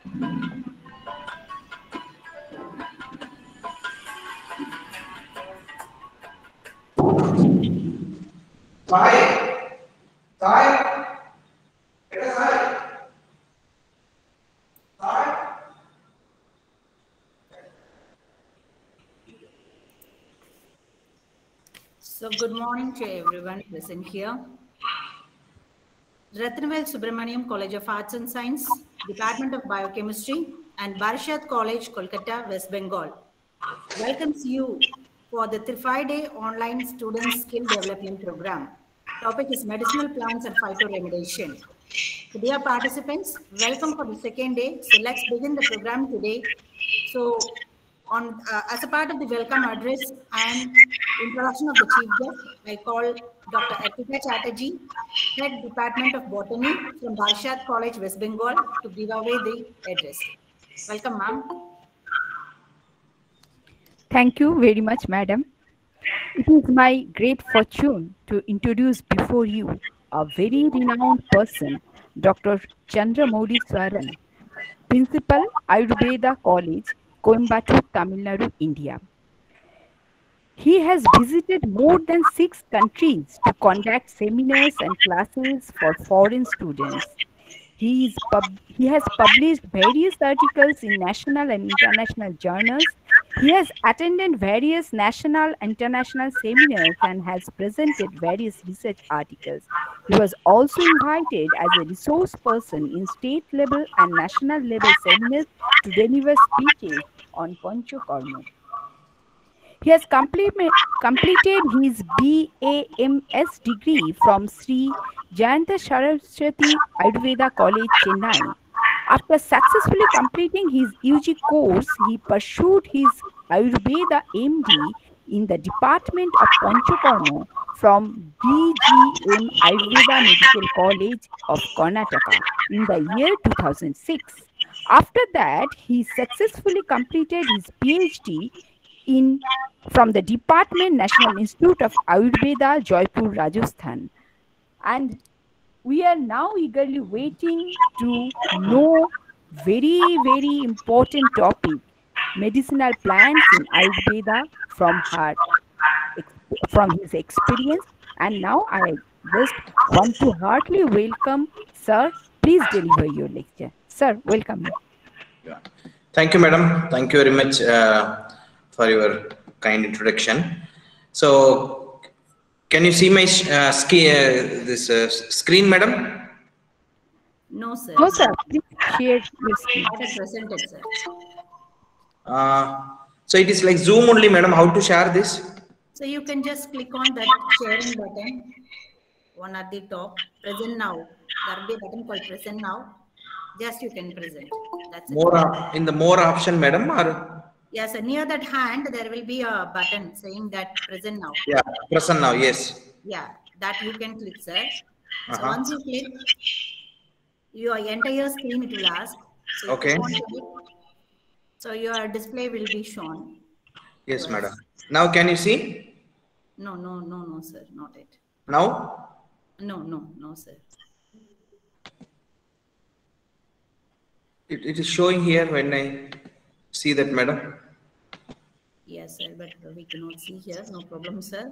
So good morning to everyone present here. Ratnavel Subramaniam College of Arts and Science, Department of Biochemistry, and Barshat College, Kolkata, West Bengal welcomes you for the 5-day online student skill development program. Topic is medicinal plants and phytoremediation. So dear participants, welcome for the second day. So let's begin the program today. So as a part of the welcome address and introduction of the chief guest, I call Dr. Arpita Chatterjee, Head Department of Botany from Barshat College, West Bengal, to give away the address. Welcome, ma'am. Thank you very much, madam. It is my great fortune to introduce before you a very renowned person, Dr. Chandramouli Swaran, Principal, Ayurveda College, Coimbatore, Tamil Nadu, India. He has visited more than 6 countries to conduct seminars and classes for foreign students. He has published various articles in national and international journals. He has attended various national and international seminars and has presented various research articles. He was also invited as a resource person in state level and national level seminars to deliver speeches on Panchakarma. He has completed his BAMS degree from Sri Jayanta Saraswati Ayurveda College, Chennai. After successfully completing his UG course, he pursued his Ayurveda MD in the Department of Panchakarma from DGM Ayurveda Medical College of Karnataka in the year 2006. After that, he successfully completed his PhD from the Department National Institute of Ayurveda, Jaipur, Rajasthan. And we are now eagerly waiting to know very, very important topic, medicinal plants in Ayurveda from his experience. And now I just want to heartily welcome, sir. Please deliver your lecture. Sir, welcome. Yeah. Thank you, madam. Thank you very much for your kind introduction. So, can you see my screen, madam? No, sir. No, sir. Please share your screen. I have presented, sir. So it is like Zoom only, madam. How to share this? So you can just click on that sharing button, one at the top. Present now. There will be a button called present now. Just you can present. That's more it. In the more option, madam, or? Yes, near that hand, there will be a button saying that present now. Yeah, present now, yes. Yeah, that you can click, sir. So once you click, your entire screen it will ask. So okay. So your display will be shown. Yes, madam. Now can you see? No, sir, not it. Now? No, sir. It is showing here when I see that, madam. Yes, sir, but we cannot see here. No problem, sir.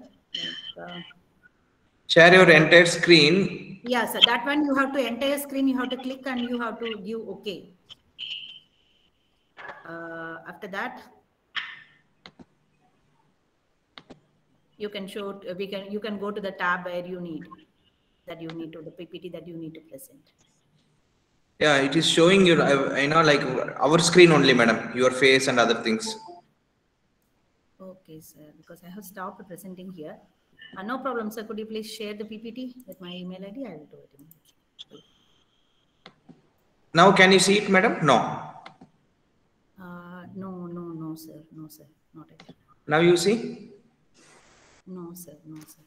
Share your entire screen. Yes, sir. That one you have to entire screen. You have to click and you have to give OK. After that, you can show. You can go to the tab where you need the PPT that you need to present. Yeah, it is showing you. Like our screen only, madam. Your face and other things. Okay, sir. Because I have stopped presenting here. No problem, sir. Could you please share the PPT with my email ID? I will do it immediately. Now, can you see it, madam? No. No, sir. No, sir. Not it. Now you see? No, sir. No, sir.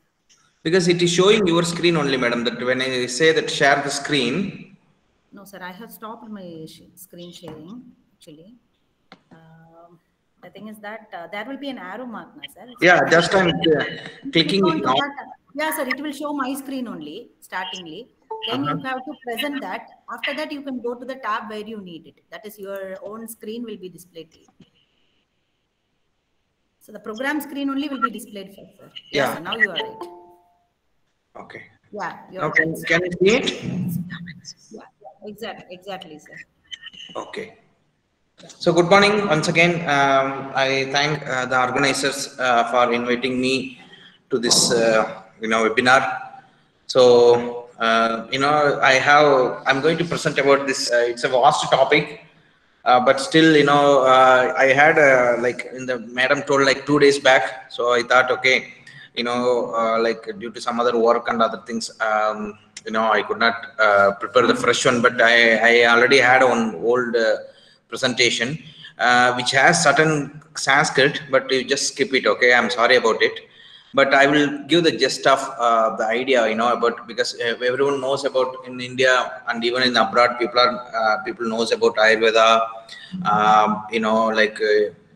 Because it is showing your screen only, madam. That when I say that share the screen. No, sir. I have stopped my screen sharing actually. The thing is that there will be an arrow mark now, sir. Yeah, just I'm clicking it now. Yeah, sir. It will show my screen only startingly. Then you have to present that. After that, you can go to the tab where you need it. That is, your own screen will be displayed to you. So the program screen only will be displayed first, sir. Yeah. Yes, sir, now you are right. Okay. Yeah, you're Okay. right. Can you see it? Yeah, exactly, sir. Okay. So good morning once again. I thank the organizers for inviting me to this webinar. So I'm going to present about this. It's a vast topic, but still I had madam told like 2 days back. So I thought, okay, like due to some other work and other things, I could not prepare the fresh one, but I already had one old presentation which has certain Sanskrit, but you just skip it. Okay, I'm sorry about it, but I will give the gist of the idea, about, because everyone knows about in India and even in abroad, people knows about Ayurveda,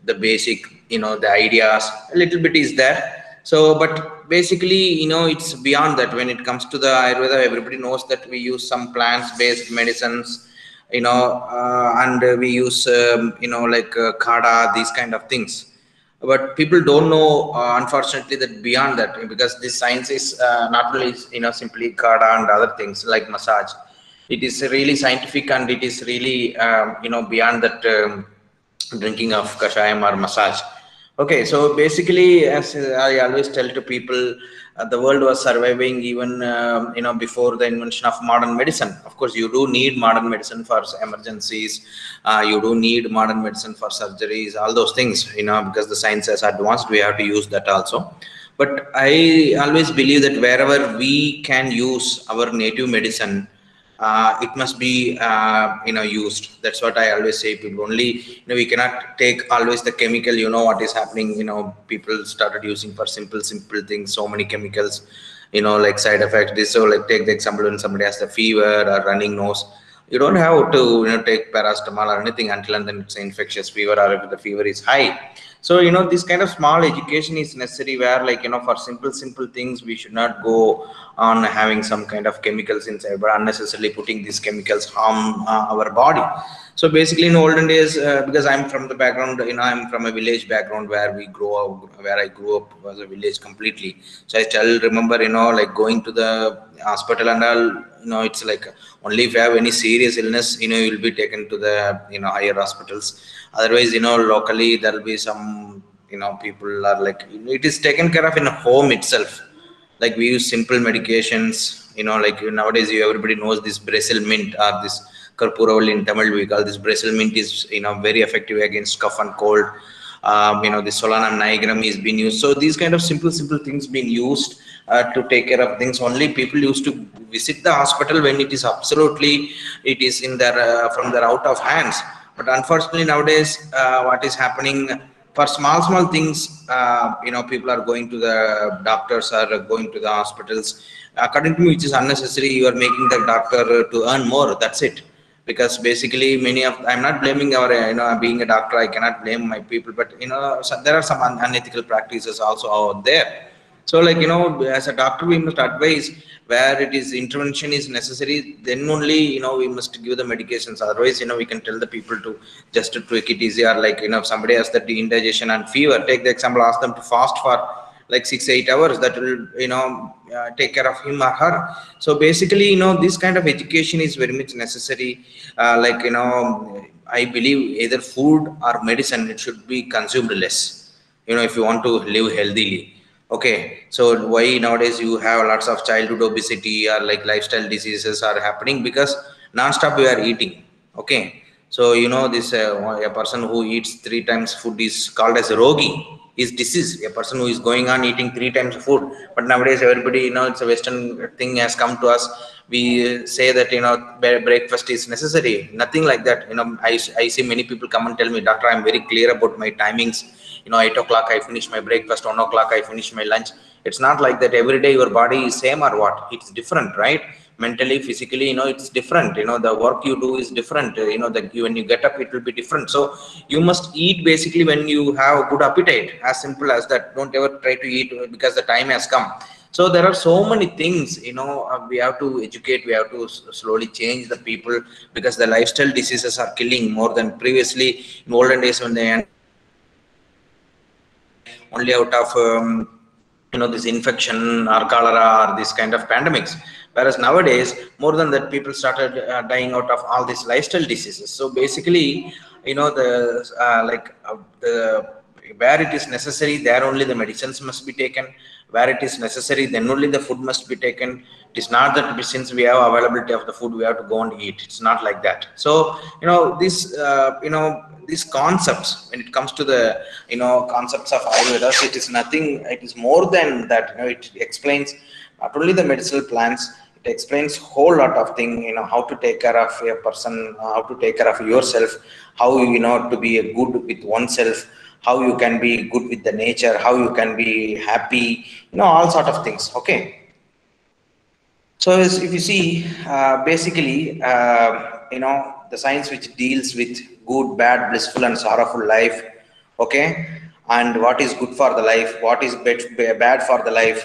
the basic, the ideas, a little bit is there. So, but basically, it's beyond that. When it comes to the Ayurveda, everybody knows that we use some plants-based medicines, and we use, kada, these kind of things. But people don't know, unfortunately, that beyond that, because this science is not only, simply kada and other things like massage. It is really scientific, and it is really, beyond that drinking of kashayam or massage. Okay, so basically, as I always tell to people, the world was surviving even before the invention of modern medicine. Of course, you do need modern medicine for emergencies. You do need modern medicine for surgeries, all those things. Because the science has advanced, we have to use that also. But I always believe that wherever we can use our native medicine, it must be used. That's what I always say. People only, we cannot take always the chemical. What is happening, people started using for simple things so many chemicals, like side effects. This, so like take the example, when somebody has the fever or running nose, you don't have to take paracetamol or anything until and then it's an infectious fever, or if the fever is high. So this kind of small education is necessary, where like for simple things we should not go on having some kind of chemicals inside, but unnecessarily putting these chemicals harm our body. So basically, in olden days, because I'm from the background, I'm from a village background where I grew up was a village completely. So I still remember, like going to the hospital and all, it's like only if you have any serious illness, you'll be taken to the, higher hospitals. Otherwise, locally there'll be some, people are like, it is taken care of in a home itself. Like we use simple medications, like nowadays everybody knows this Brazil mint or this Karpuravalli in Tamil, we call this Brazil mint is, very effective against cough and cold. The Solanum nigram is being used. So these kind of simple things being used to take care of things. Only people used to visit the hospital when it is absolutely, it is in their, from their out of hands. But unfortunately nowadays, what is happening, for small things, people are going to the doctors or going to the hospitals. According to me, which is unnecessary. You are making the doctor to earn more. That's it. Because basically, I'm not blaming our, being a doctor, I cannot blame my people, but so there are some unethical practices also out there. So like, as a doctor, we must advise where it is intervention is necessary, then only, we must give the medications. Otherwise, we can tell the people to just to take it easy, or like, if somebody has that indigestion and fever, take the example, ask them to fast for like 6-8 hours. That will, take care of him or her. So basically, this kind of education is very much necessary. I believe either food or medicine, it should be consumed less, if you want to live healthily. Okay, so why nowadays you have lots of childhood obesity or like lifestyle diseases are happening? Because non-stop we are eating. Okay, so this a person who eats 3 times food is called as a rogi, is disease. A person who is going on eating 3 times food. But nowadays everybody, it's a Western thing has come to us. We say that breakfast is necessary. Nothing like that. I see many people come and tell me, doctor, I'm very clear about my timings. 8 o'clock I finish my breakfast, 1 o'clock I finish my lunch. It's not like that. Every day your body is same or what? It's different, right? Mentally, physically, it's different. The work you do is different. When you get up, it will be different. So you must eat basically when you have good appetite. As simple as that. Don't ever try to eat because the time has come. So there are so many things, we have to educate, we have to slowly change the people, because the lifestyle diseases are killing more than previously. In olden days, when they only out of this infection or cholera or this kind of pandemics, whereas nowadays more than that, people started dying out of all these lifestyle diseases. So basically, the where it is necessary, there only the medicines must be taken. Where it is necessary, then only the food must be taken. It is not that since we have availability of the food, we have to go and eat. It's not like that. So these concepts, when it comes to the concepts of Ayurveda, it is nothing, it is more than that. It explains not only the medicinal plants, it explains whole lot of things, how to take care of a person, how to take care of yourself, how to be a good with oneself, how you can be good with the nature, how you can be happy, all sort of things. Okay. So if you see, basically, the science which deals with good, bad, blissful and sorrowful life, okay, and what is good for the life, what is bad for the life,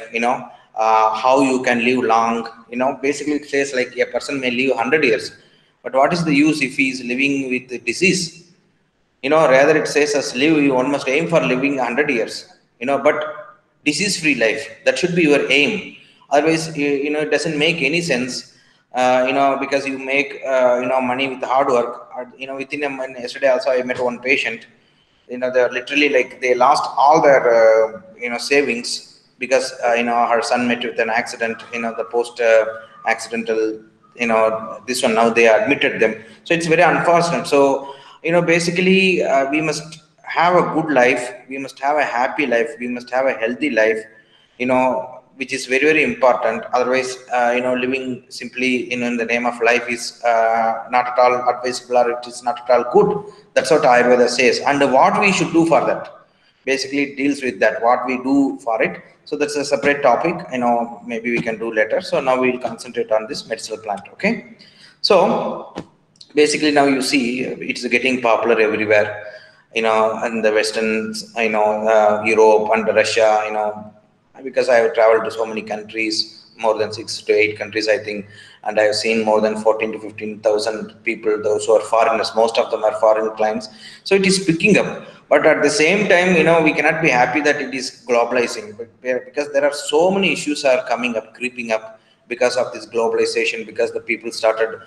how you can live long, basically it says like a person may live 100 years, but what is the use if he is living with disease? Rather it says as one must aim for living 100 years, but disease-free life, that should be your aim. Otherwise, it doesn't make any sense, because you make, money with hard work. Within a month, yesterday also I met one patient, they're literally like, they lost all their, savings, because, her son met with an accident, the accidental, this one, now they admitted them. So it's very unfortunate. So, basically, we must have a good life, we must have a happy life, we must have a healthy life, which is very, very important. Otherwise, living simply, in the name of life is not at all advisable, or it is not at all good. That's what Ayurveda says. And what we should do for that, basically it deals with that, what we do for it. So that's a separate topic, maybe we can do later. So now we'll concentrate on this medicinal plant. Okay. So basically now you see it's getting popular everywhere, in the Western, Europe and Russia, because I have traveled to so many countries, more than 6 to 8 countries, I think, and I have seen more than 14 to 15,000 people, those who are foreigners, most of them are foreign clients. So it is picking up, but at the same time, we cannot be happy that it is globalizing, because there are so many issues are coming up, creeping up, because of this globalization, because the people started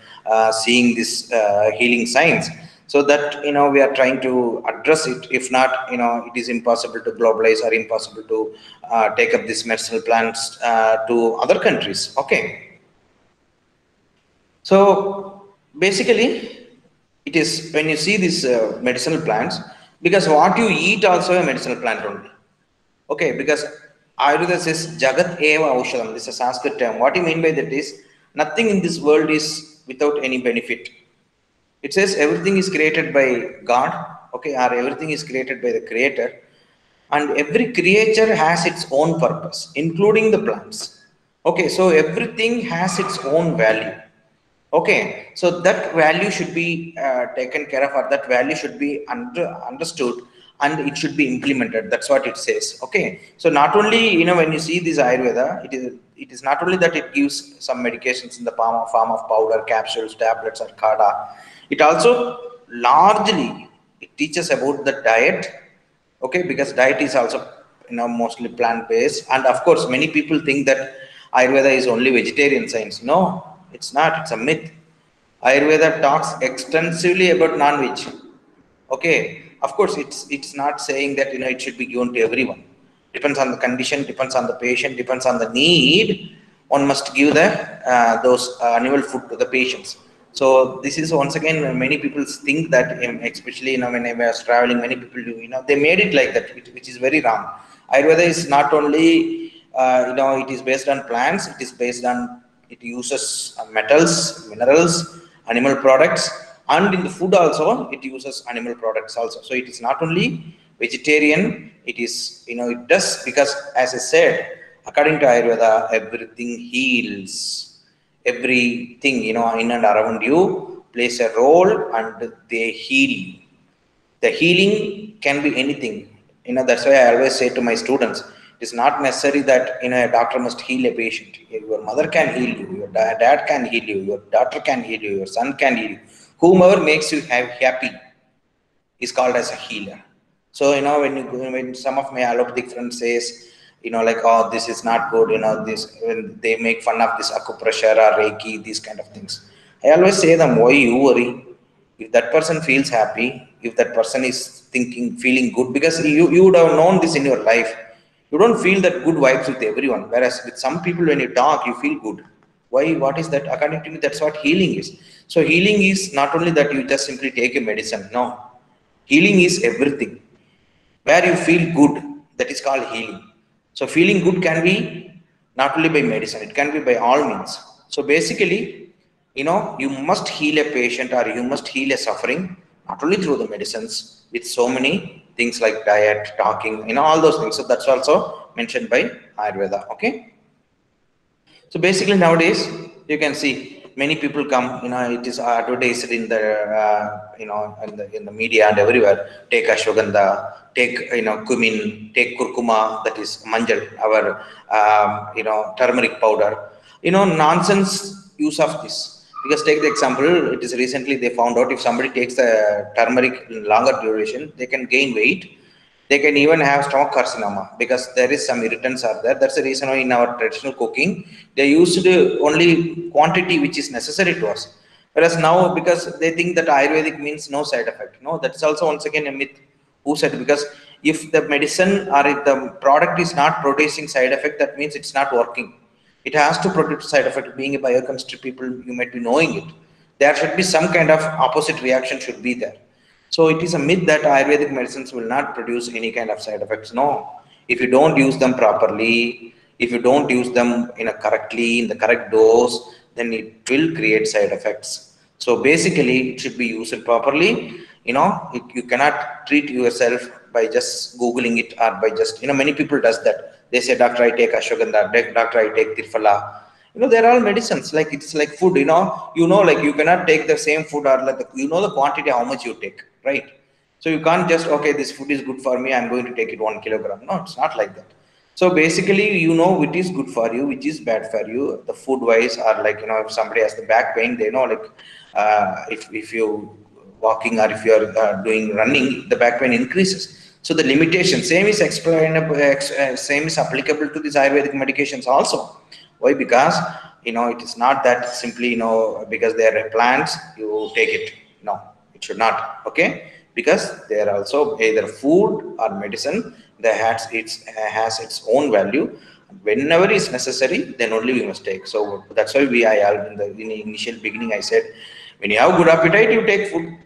seeing this healing signs. So that, we are trying to address it. If not, it is impossible to globalize, or impossible to take up these medicinal plants to other countries. Okay. So basically, it is when you see these medicinal plants, because what you eat also a medicinal plant only. Okay, because Ayurveda says Jagat Eva Aushadam. This is a Sanskrit term. What you mean by that is, nothing in this world is without any benefit. It says everything is created by God, okay, or everything is created by the Creator, and every creature has its own purpose, including the plants. Okay, so everything has its own value. Okay, so that value should be taken care of, or that value should be understood, and it should be implemented. That's what it says. Okay, so not only, when you see this Ayurveda, it is not only that it gives some medications in the form of powder, capsules, tablets, or kada. It also largely it teaches about the diet. Okay, because diet is also, mostly plant based, and of course many people think that Ayurveda is only vegetarian science. No, it's not. It's a myth. Ayurveda talks extensively about non-veg. Okay, of course it's not saying that it should be given to everyone. Depends on the condition, depends on the patient, depends on the need. One must give the those animal food to the patients. So this is, once again, many people think that, especially when I was traveling, many people do, they made it like that, which is very wrong. Ayurveda is not only it is based on plants. It is based on, it uses metals, minerals, animal products, and in the food also it uses animal products also. So it is not only vegetarian, it is, it does, because as I said, according to Ayurveda, everything heals. Everything, in and around you plays a role, and they heal. The healing can be anything. That's why I always say to my students, it It's not necessary that a doctor must heal a patient. Your mother can heal you, your dad can heal you, your daughter can heal you, your son can heal you. Whomever makes you happy is called as a healer. So when some of my allopathic friends says, like, oh, this is not good, this, when they make fun of this acupressure or reiki, these kind of things, I always say them, why you worry? If that person feels happy, if that person is feeling good, because you would have known this in your life, you don't feel that good vibes with everyone, whereas with some people when you talk you feel good. Why? What is that? According to me, that's what healing is. So healing is not only that you just simply take a medicine. No, healing is everything. Where you feel good, that is called healing. So feeling good can be not only by medicine, it can be by all means. So basically, you must heal a patient or you must heal a suffering, not only through the medicines, with so many things like diet, talking, all those things. So that's also mentioned by Ayurveda. Okay. So basically nowadays you can see many people come, it is advertised in the, in the media and everywhere. Take ashwagandha, take, cumin, take kurkuma, that is manjal, our, turmeric powder, nonsense use of this. Because take the example, it is recently they found out if somebody takes the turmeric in longer duration, they can gain weight. They can even have stomach carcinoma because there is some irritants are there. That's the reason why in our traditional cooking, they used only quantity which is necessary to us. Whereas now, because they think that Ayurvedic means no side effect. No, that's also once again a myth. Who said? Because if the medicine or if the product is not producing side effect, that means it's not working. It has to produce side effect. Being a biochemistry people, you might be knowing it. There should be some kind of opposite reaction should be there. So it is a myth that Ayurvedic medicines will not produce any kind of side effects. No, if you don't use them properly, if you don't use them correctly in the correct dose, then it will create side effects. So basically, it should be used properly. You cannot treat yourself by just googling it or by just many people does that. They say, doctor, I take ashwagandha, doctor, I take tirfala. They're all medicines. Like it's like food. Like you cannot take the same food or like the quantity how much you take, right? So you can't just, okay, this food is good for me, I'm going to take it 1 kilogram. No, it's not like that. So basically, which is good for you, which is bad for you. The food wise, or like if somebody has the back pain, they know like if you walking or if you are doing running, the back pain increases. So the limitation, same is explainable, same is applicable to these Ayurvedic medications also. Why? Because it is not that simply because they are plants you take it. No, it should not. Okay, because they are also either food or medicine that has its own value. Whenever is necessary, then only we must take. So that's why in the initial beginning I said, when you have good appetite, you take food.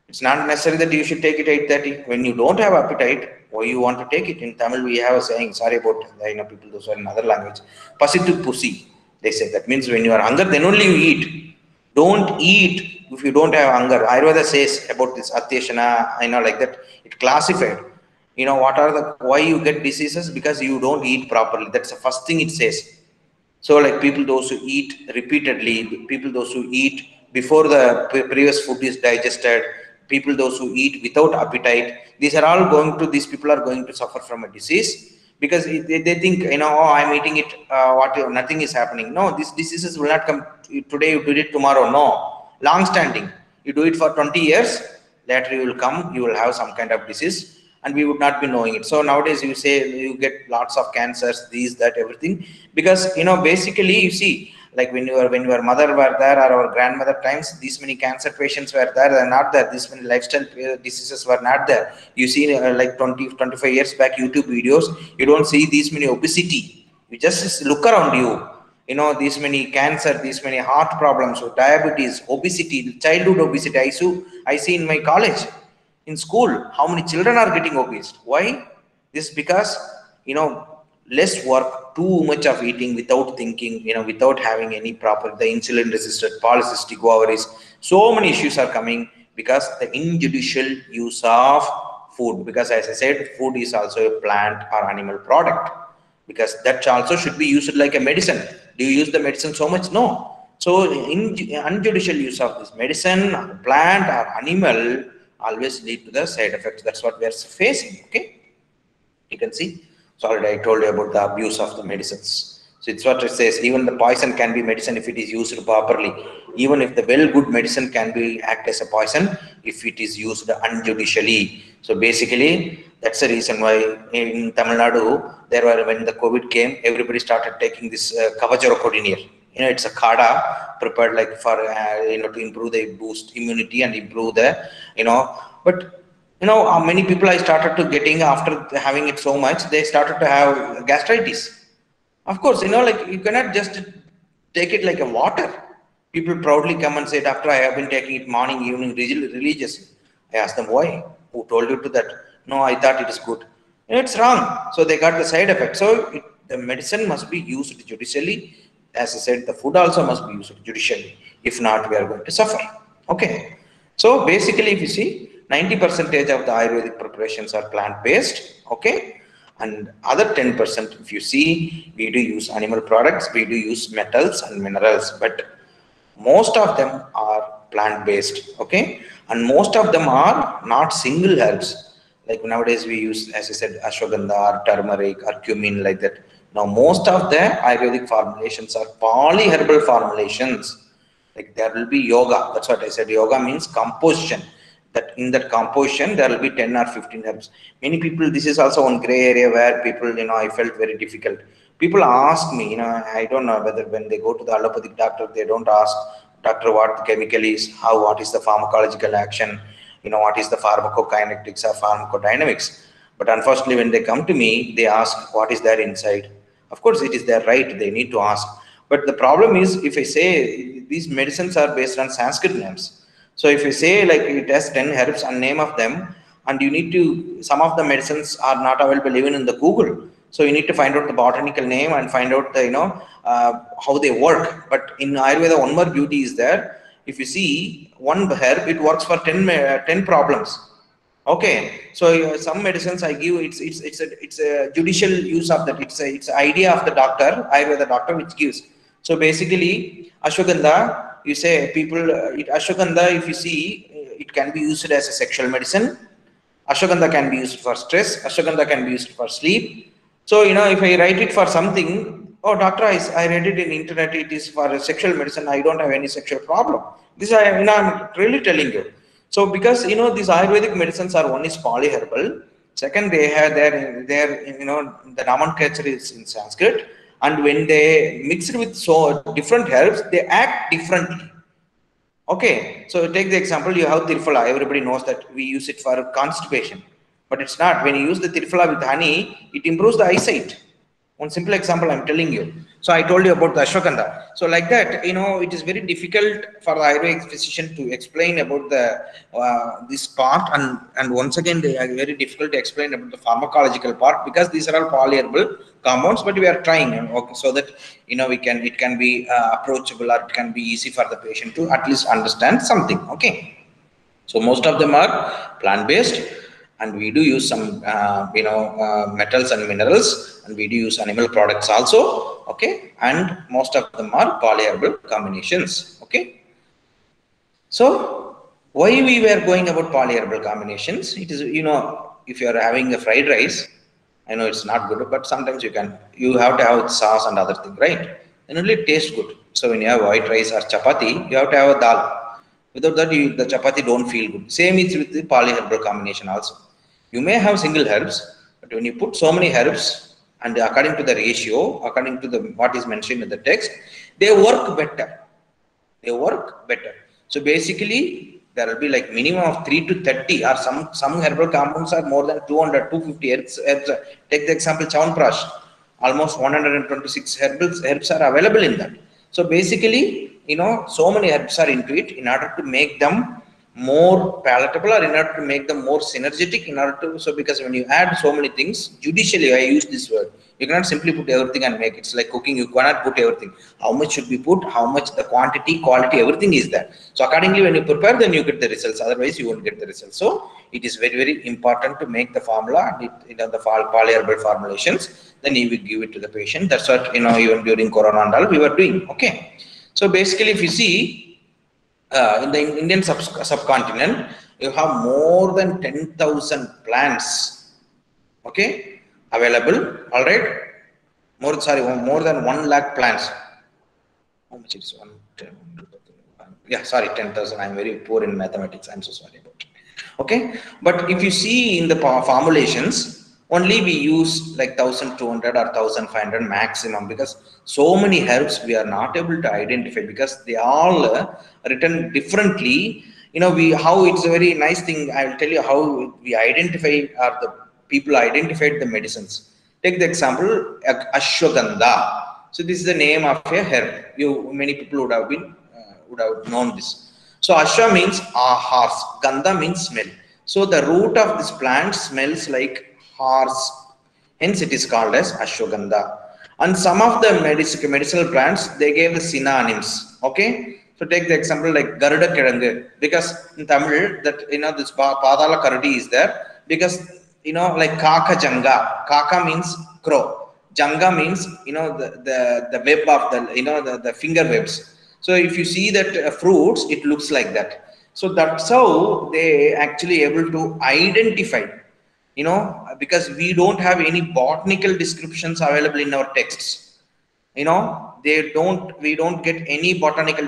It's not necessary that you should take it 8:30. When you don't have appetite, or you want to take it. In Tamil, we have a saying, sorry about people those are in other language, pasittu pusi. They say that means when you are hunger, then only you eat. Don't eat if you don't have hunger. Ayurveda says about this atyashana, like that. It classified. What are the why you get diseases? Because you don't eat properly. That's the first thing it says. So like people those who eat repeatedly, people those who eat before the previous food is digested, people those who eat without appetite, these people are going to suffer from a disease because they think oh, I'm eating it, nothing is happening. No, these diseases will not come today, you did it tomorrow. No, long standing, you do it for 20 years, later you will come, you will have some kind of disease and we would not be knowing it. So nowadays you say you get lots of cancers, these, that, everything, because basically you see, like when your mother were there or our grandmother times, these many cancer patients were there, they're not there. These many lifestyle diseases were not there. You see like 20-25 years back YouTube videos, you don't see these many obesity. You just look around you, these many cancer, these many heart problems, diabetes, obesity, childhood obesity. I see in my college, in school, how many children are getting obese. Why? This because less work, too much of eating without thinking, without having any proper, the insulin resistant, polycystic ovaries, so many issues are coming because the injudicial use of food. Because as I said, food is also a plant or animal product, because that also should be used like a medicine. Do you use the medicine so much? No. So in unjudicial use of this medicine or plant or animal always lead to the side effects. That's what we are facing. Okay, you can see. So already I told you about the abuse of the medicines. So it's what it says, even the poison can be medicine if it is used properly. Even if the well good medicine can be act as a poison if it is used unjudicially. So basically, that's the reason why in Tamil Nadu, there were, when the COVID came, everybody started taking this Kavacharakodinir. You know, it's a kada prepared like for, to improve the boost immunity and improve the, but many people I started to getting after having it so much, they started to have gastritis. Of course, like you cannot just take it like a water. People proudly come and say, Doctor, I have been taking it morning, evening, religiously. I asked them, why? Who told you to that? No, I thought it is good. It's wrong. So they got the side effect. So the medicine must be used judicially. As I said, the food also must be used judicially. If not, we are going to suffer. Okay. So basically, if you see, 90% of the Ayurvedic preparations are plant-based. Okay. And other 10%, if you see, we do use animal products, we do use metals and minerals, but most of them are plant-based, okay? And most of them are not single herbs. Like nowadays we use, as I said, ashwagandha or turmeric or cumin, like that. Now most of the Ayurvedic formulations are polyherbal formulations. Like there will be yoga, that's what I said, yoga means composition. That in that composition there will be 10 or 15 herbs. Many people, this is also one gray area where people, I felt very difficult. People ask me, I don't know whether when they go to the allopathic doctor, they don't ask, doctor, what the chemical is, what is the pharmacological action, what is the pharmacokinetics or pharmacodynamics. But unfortunately, when they come to me, they ask what is there inside. Of course, it is their right, they need to ask. But the problem is, if I say these medicines are based on Sanskrit names, so if you say like it has 10 herbs and name of them, and you need to, some of the medicines are not available even in the Google. So you need to find out the botanical name and find out the, how they work. But in Ayurveda, one more beauty is there. If you see one herb, it works for 10 problems. Okay, so some medicines I give, it's a judicial use of that. It's a idea of the doctor, Ayurveda doctor, which gives. So basically, ashwagandha, you say people, ashwagandha, if you see, it can be used as a sexual medicine. Ashwagandha can be used for stress. Ashwagandha can be used for sleep. So, if I write it for something, oh, doctor, I read it in internet, it is for a sexual medicine, I don't have any sexual problem. This I'm really telling you. So, because, these Ayurvedic medicines are, one is polyherbal. Second, they have their the nomenclature is in Sanskrit. And when they mix it with so different herbs, they act differently. Okay, so take the example, you have tirfala. Everybody knows that we use it for constipation, but it's not. When you use the tirfala with honey, it improves the eyesight. One simple example I'm telling you. So I told you about the ashwagandha. So like that, it is very difficult for the Ayurvedic physician to explain about the this part, and once again they are very difficult to explain about the pharmacological part, because these are all polyherbal compounds. But we are trying, okay, so that it can be approachable, or it can be easy for the patient to at least understand something. Okay, so most of them are plant-based. And we do use some, metals and minerals, and we do use animal products also, okay? And most of them are polyherbal combinations, okay? So, why we were going about polyherbal combinations? It is, if you are having a fried rice, I know it's not good, but sometimes you have to have sauce and other thing, right? Then only it tastes good. So, when you have white rice or chapati, you have to have a dal. Without that, the chapati don't feel good. Same is with the polyherbal combination also. You may have single herbs, but when you put so many herbs, and according to the ratio, according to what is mentioned in the text, they work better. They work better. So basically, there will be like minimum of 3 to 30, or some herbal compounds are more than 200, 250 herbs. Take the example Chyawanprash. Almost 126 herbs are available in that. So basically, so many herbs are into it in order to make them more palatable, or in order to make them more synergetic, because when you add so many things, judicially, I use this word, you cannot simply put everything and make it. It's like cooking, you cannot put everything. How much should be put, how much the quantity, quality, everything is there. So accordingly, when you prepare, then you get the results, otherwise you won't get the results. So it is very, very important to make the formula, the polyherbal formulations, then you will give it to the patient. That's what, even during Corona and all, we were doing, okay. So basically, if you see, in the Indian subcontinent, you have more than 10,000 plants, okay, available. All right, more than 1 lakh plants. How much it is? 10, yeah, sorry, 10,000. I'm very poor in mathematics. I'm so sorry about it. Okay, but if you see in the formulations, only we use like 1,200 or 1,500 maximum, because so many herbs we are not able to identify because they all written differently. You know, how it's a very nice thing. I will tell you how we identify, or the people identified the medicines. Take the example, ashwagandha. So this is the name of a herb. Many people would have known this. So ashwa means horse, gandha means smell. So the root of this plant smells like horse. Hence it is called as ashwagandha. And some of the medicinal plants, they gave the synonyms. Okay. So take the example like Garuda Kirangu, because in Tamil that this Padala Karadi is there, because like Kaka Janga. Kaka means crow. Janga means the web of the finger webs. So if you see that fruits, it looks like that. So that's how they actually able to identify, because we don't have any botanical descriptions available in our texts. We don't get any botanical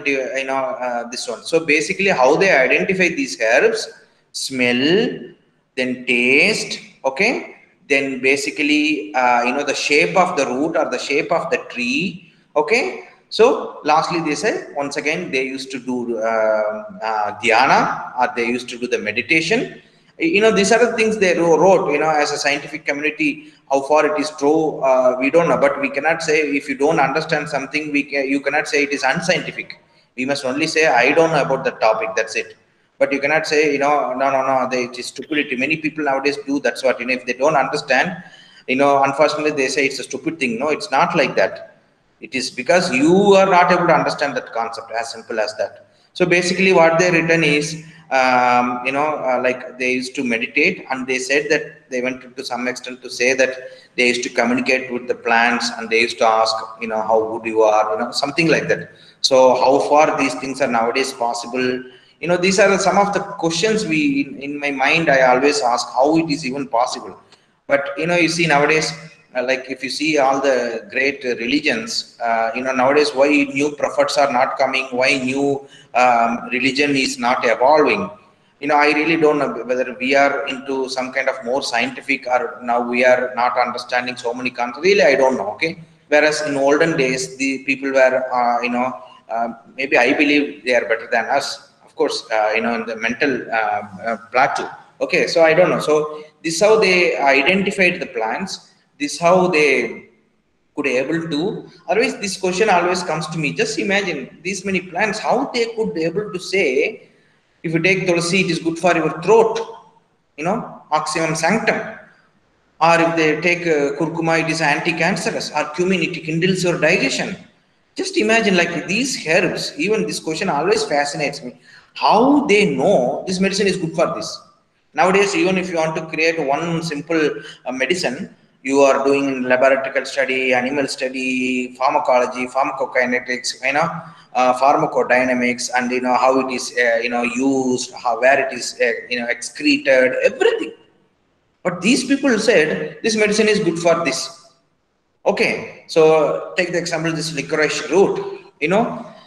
this one. So basically how they identify these herbs: smell, then taste, okay, then basically the shape of the root or the shape of the tree, okay. So lastly they say, once again, they used to do dhyana, or they used to do the meditation. These are the things they wrote. As a scientific community, how far it is true, we don't know, but we cannot say, if you don't understand something, you cannot say it is unscientific. We must only say, I don't know about the topic, that's it. But you cannot say, no, it is stupidity. Many people nowadays do. That's what, if they don't understand, unfortunately they say it's a stupid thing. No, it's not like that. It is because you are not able to understand that concept, as simple as that. So basically what they written is, like they used to meditate, and they said that they went to some extent to say that they used to communicate with the plants, and they used to ask, how good you are, something like that. So how far these things are nowadays possible? These are some of the questions in my mind I always ask, how it is even possible. But you see nowadays, like if you see all the great religions, nowadays, why new prophets are not coming, why new religion is not evolving. I really don't know whether we are into some kind of more scientific, or now we are not understanding so many concepts. Really, I don't know. Okay. Whereas in olden days, the people were, maybe I believe they are better than us, of course, in the mental plateau. Okay. So I don't know. So this is how they identified the plants. This is how they could able to. Otherwise, this question always comes to me. Just imagine these many plants, how they could be able to say, if you take tulsi, it is good for your throat, oxymum sanctum. Or if they take curcuma, it is anti-cancerous. Or cumin, it kindles your digestion. Just imagine, like these herbs, even this question always fascinates me. How they know this medicine is good for this? Nowadays, even if you want to create one simple medicine, you are doing laboratory study, animal study, pharmacology, pharmacokinetics, pharmacodynamics, and how it is used, where it is excreted, everything. But these people said this medicine is good for this. Okay, so take the example, this licorice root,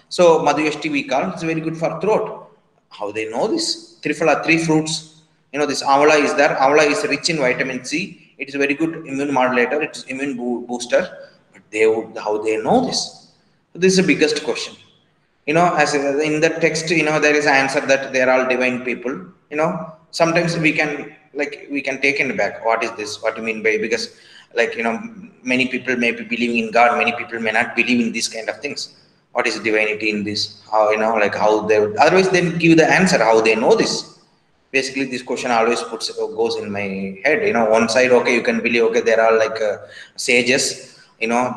so madhyashti we call, it's very good for throat. How they know this? Triphala, 3 fruits, this amla is there. Amla is rich in vitamin C. It is a very good immune modulator. It is immune booster. But how they know this? So this is the biggest question. As in the text, there is an answer that they are all divine people. Sometimes we can take it back. What is this? What do you mean by? Because many people may be believing in God. Many people may not believe in these kind of things. What is divinity in this? How how they would, otherwise then give the answer. How they know this? Basically, this question always goes in my head. One side, okay, you can believe, okay, there are like sages.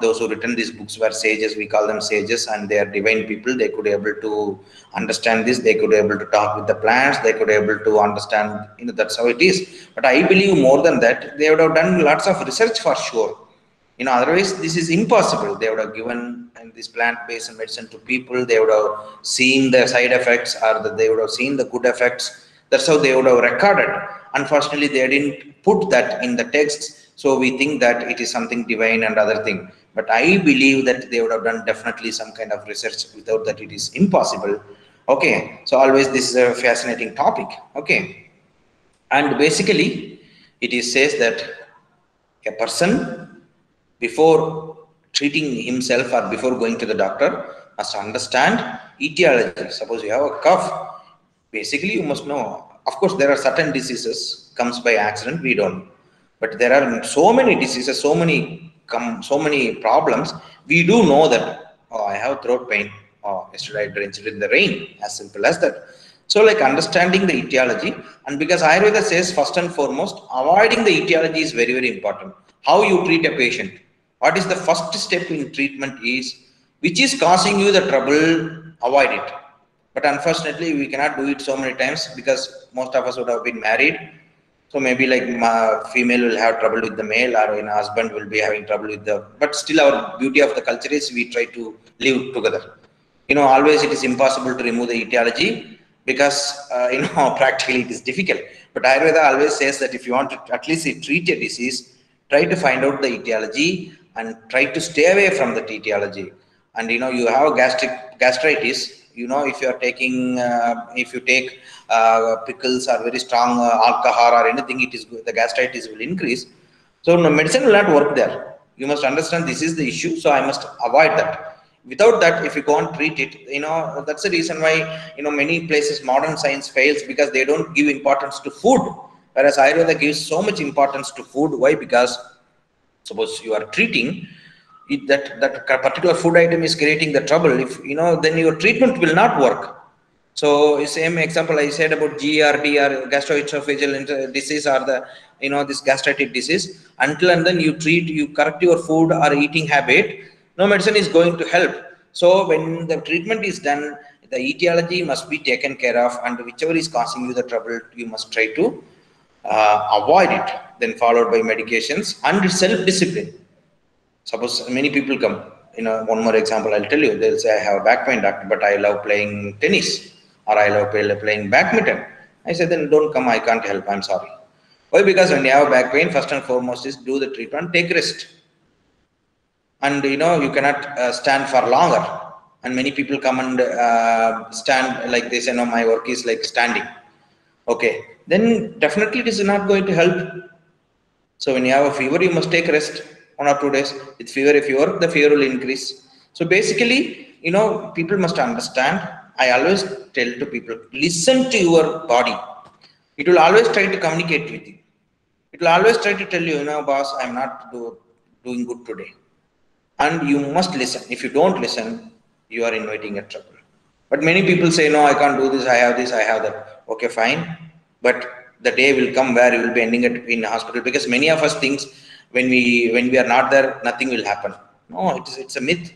Those who written these books were sages. We call them sages, and they are divine people. They could be able to understand this. They could be able to talk with the plants. They could be able to understand. That's how it is. But I believe more than that, they would have done lots of research for sure. Otherwise this is impossible. They would have given this plant-based medicine to people. They would have seen the side effects, or they would have seen the good effects. That's how they would have recorded. Unfortunately, they didn't put that in the text, so we think that it is something divine and other thing. But I believe that they would have done definitely some kind of research. Without that, it is impossible. Okay, so always this is a fascinating topic. Okay, and basically it is says that a person, before treating himself or before going to the doctor, must understand etiology. Suppose you have a cough, basically you must know. Of course, there are certain diseases comes by accident, we don't. But there are so many diseases, so many problems. We do know that, oh, I have throat pain. Oh, yesterday I drenched it in the rain. As simple as that. So, like understanding the etiology, and because Ayurveda says first and foremost, avoiding the etiology is very, very important. How you treat a patient. What is the first step in treatment is, which is causing you the trouble, avoid it. But unfortunately, we cannot do it so many times because most of us would have been married. So maybe like female will have trouble with the male, or husband will be having trouble with the. But still, our beauty of the culture is we try to live together. Always it is impossible to remove the etiology because practically it is difficult. But Ayurveda always says that if you want to at least treat a disease, try to find out the etiology and try to stay away from the etiology. And you have gastritis. If you are taking, if you take pickles or very strong alcohol or anything, it is good, the gastritis will increase. So no, medicine will not work there. You must understand this is the issue, so I must avoid that. Without that, if you can't treat it, that's the reason why many places modern science fails, because they don't give importance to food, whereas Ayurveda gives so much importance to food. Why? Because suppose you are treating it, that particular food item is creating the trouble. If then your treatment will not work. So same example I said about GERD or gastroesophageal disease, or the this gastritic disease. Until and then you correct your food or eating habit, no medicine is going to help. So when the treatment is done, the etiology must be taken care of, and whichever is causing you the trouble, you must try to avoid it. Then followed by medications and self-discipline. Suppose many people come, one more example I'll tell you. They'll say, I have a back pain, doctor, but I love playing tennis, or I love playing badminton. I said, then don't come, I can't help, I'm sorry. Why? Because when you have back pain, first and foremost is do the treatment, take rest. And you cannot stand for longer. And many people come and stand, like they say, no, my work is like standing. Okay, then definitely it is not going to help. So when you have a fever, you must take rest 1 or 2 days. With fever, if you work, the fever will increase. So basically, people must understand. I always tell to people, listen to your body. It will always try to communicate with you. It will always try to tell you, boss, I'm not doing good today. And you must listen. If you don't listen, you are inviting a trouble. But many people say, no, I can't do this, I have that. Okay, fine. But the day will come where you will be ending it in a hospital, because many of us think when we are not there, nothing will happen. No, it's a myth.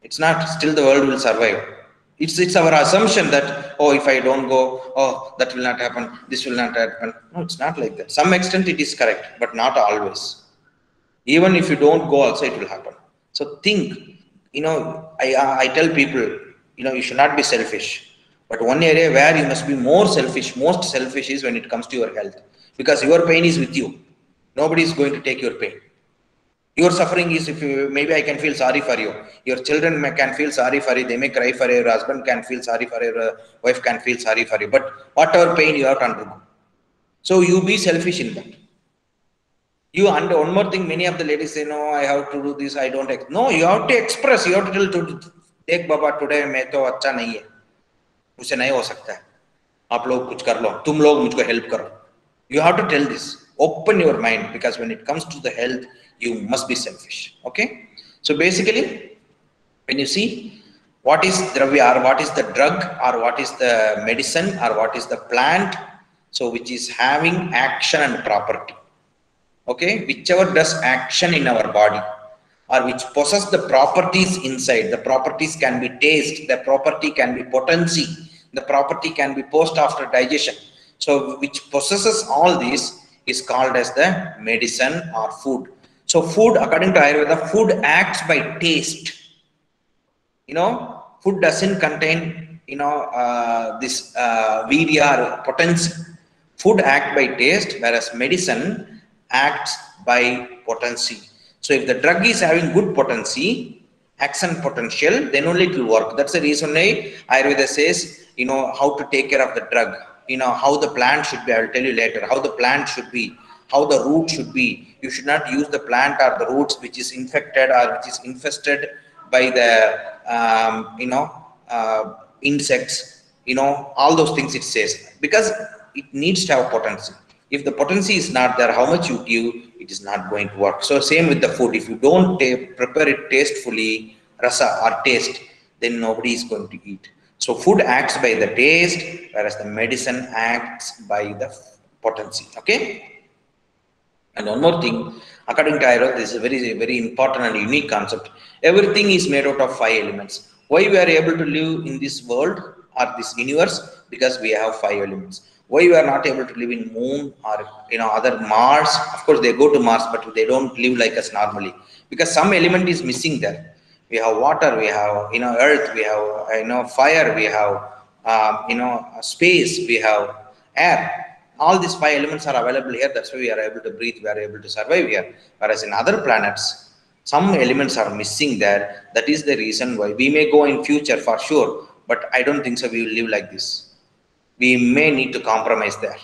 It's not. Still the world will survive. It's our assumption that, oh, if I don't go, oh, that will not happen, this will not happen. No, it's not like that. Some extent it is correct, but not always. Even if you don't go also, it will happen. So think, I tell people, you should not be selfish. But one area where you must be most selfish is when it comes to your health. Because your pain is with you. Nobody is going to take your pain. Your suffering is, maybe I can feel sorry for you. Your children can feel sorry for you. They may cry for you. Your husband can feel sorry for you. Your wife can feel sorry for you. But whatever pain you have to undergo. So you be selfish in that. And one more thing, many of the ladies say, no, I have to do this, I don't. No, you have to express. You have to tell, take Baba, today मैं तो अच्छा नहीं है, मुझसे नहीं हो सकता है, आप लोग कुछ कर लो, तुम लोग मुझको help करो. You have to tell this. Open your mind, because when it comes to the health, you must be selfish. Okay. So basically, when you see what is dravya, or what is the drug, or what is the medicine, or what is the plant, so which is having action and property. Okay, whichever does action in our body, or which possess the properties inside. The properties can be taste, the property can be potency, the property can be post after digestion. So which possesses all these is called as the medicine or food. So food, according to Ayurveda, food acts by taste. Food doesn't contain this virya or potency. Food acts by taste, whereas medicine acts by potency. So if the drug is having good potency, action potential, then only it will work. That's the reason why Ayurveda says, how to take care of the drug, how the plant should be. I will tell you later how the plant should be, how the root should be. You should not use the plant or the roots which is infected or which is infested by the, insects, all those things it says, because it needs to have potency. If the potency is not there, how much you give, it is not going to work. So same with the food. If you don't prepare it tastefully, rasa or taste, then nobody is going to eat. So food acts by the taste, whereas the medicine acts by the potency. Okay. And one more thing, according to Ayurveda, this is a very, very important and unique concept. Everything is made out of 5 elements. Why we are able to live in this world or this universe? Because we have 5 elements. Why we are not able to live in moon or other Mars? Of course, they go to Mars, but they don't live like us normally, because some element is missing there. We have water, we have earth, we have fire, we have space, we have air. All these 5 elements are available here. That's why we are able to breathe, we are able to survive here. Whereas in other planets, some elements are missing there. That is the reason why we may go in future for sure, but I don't think so we will live like this. We may need to compromise there.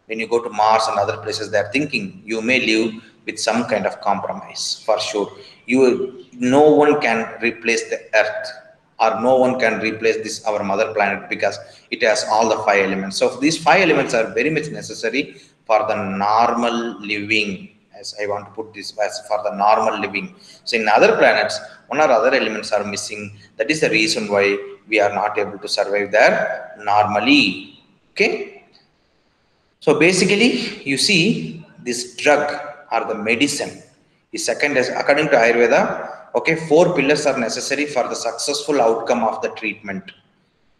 When you go to Mars and other places, they are thinking you may live with some kind of compromise for sure. No one can replace the earth, or no one can replace this our mother planet, because it has all the 5 elements. So these 5 elements are very much necessary for the normal living, as I want to put this, as for the normal living. So in other planets, one or other elements are missing. That is the reason why we are not able to survive there normally. Okay. So basically, you see, this drug or the medicine is second as according to Ayurveda. Okay, 4 pillars are necessary for the successful outcome of the treatment.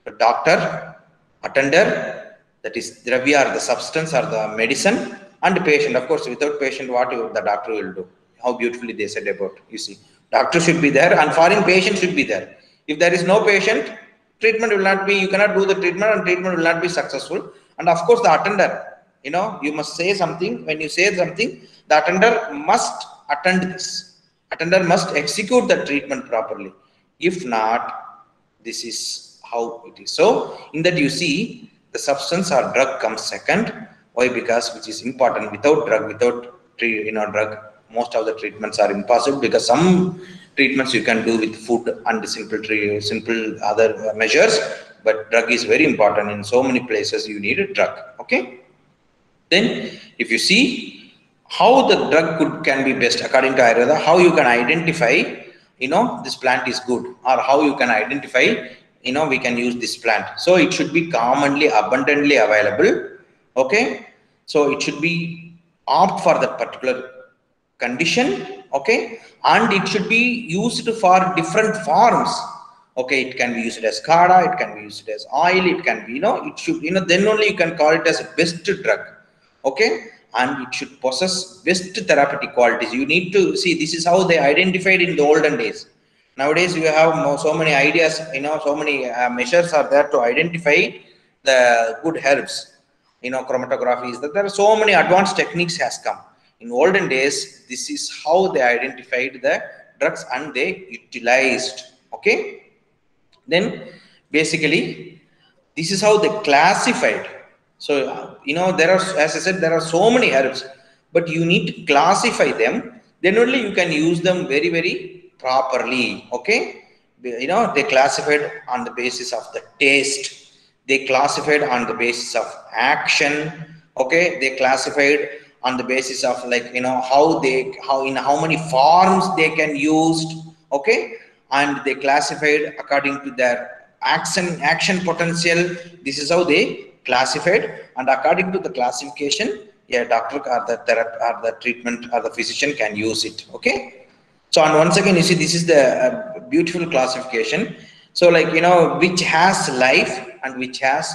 The doctor, attender, that is dravya or the substance or the medicine, and the patient. Of course, without patient, what the doctor will do? How beautifully they said about, you see, doctor should be there and foreign patient should be there. If there is no patient, treatment will not be, you cannot do the treatment and treatment will not be successful. And of course, the attender, you must say something. When you say something, the attender must attend this. Attender must execute the treatment properly. If not, this is how it is. So in that you see the substance or drug comes second. Why? Because which is important. Without drug, drug, most of the treatments are impossible, because some treatments you can do with food and simple other measures, but drug is very important. In so many places you need a drug. Okay. Then if you see how the drug can be best according to Ayurveda, how you can identify, this plant is good, or how you can identify, we can use this plant. So it should be commonly, abundantly available. Okay. So it should be opt for that particular condition. Okay. And it should be used for different forms. Okay. It can be used as kada, it can be used as oil, it can be, it should, then only you can call it as a best drug. Okay. And it should possess best therapeutic qualities. You need to see, this is how they identified in the olden days. Nowadays you have so many ideas, so many measures are there to identify the good herbs. Chromatography is that there are so many advanced techniques has come. In olden days, this is how they identified the drugs and they utilized. Okay. Then basically, this is how they classified. So, there are, as I said, there are so many herbs, but you need to classify them. Then only you can use them very, very properly. Okay. They classified on the basis of the taste. They classified on the basis of action. Okay. They classified on the basis of how many forms they can use. Okay. And they classified according to their action potential. This is how they classified, and according to the classification, doctor or the treatment or the physician can use it. Okay. So, and once again, you see, this is the beautiful classification. So which has life and which has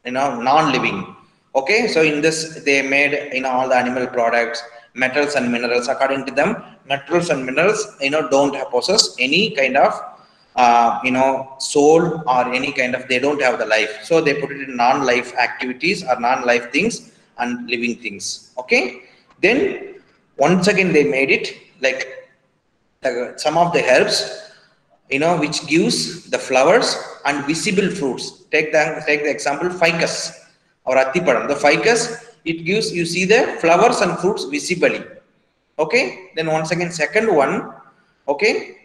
non-living. Okay. So in this they made all the animal products, metals and minerals. According to them, metals and minerals don't possess any kind of soul or any kind of, they don't have the life. So they put it in non-life activities or non-life things and living things. Okay. Then once again they made it like some of the herbs, which gives the flowers and visible fruits. Take the example ficus or athipadam. The ficus, it gives, you see the flowers and fruits visibly. Okay. Then once again, second one, okay,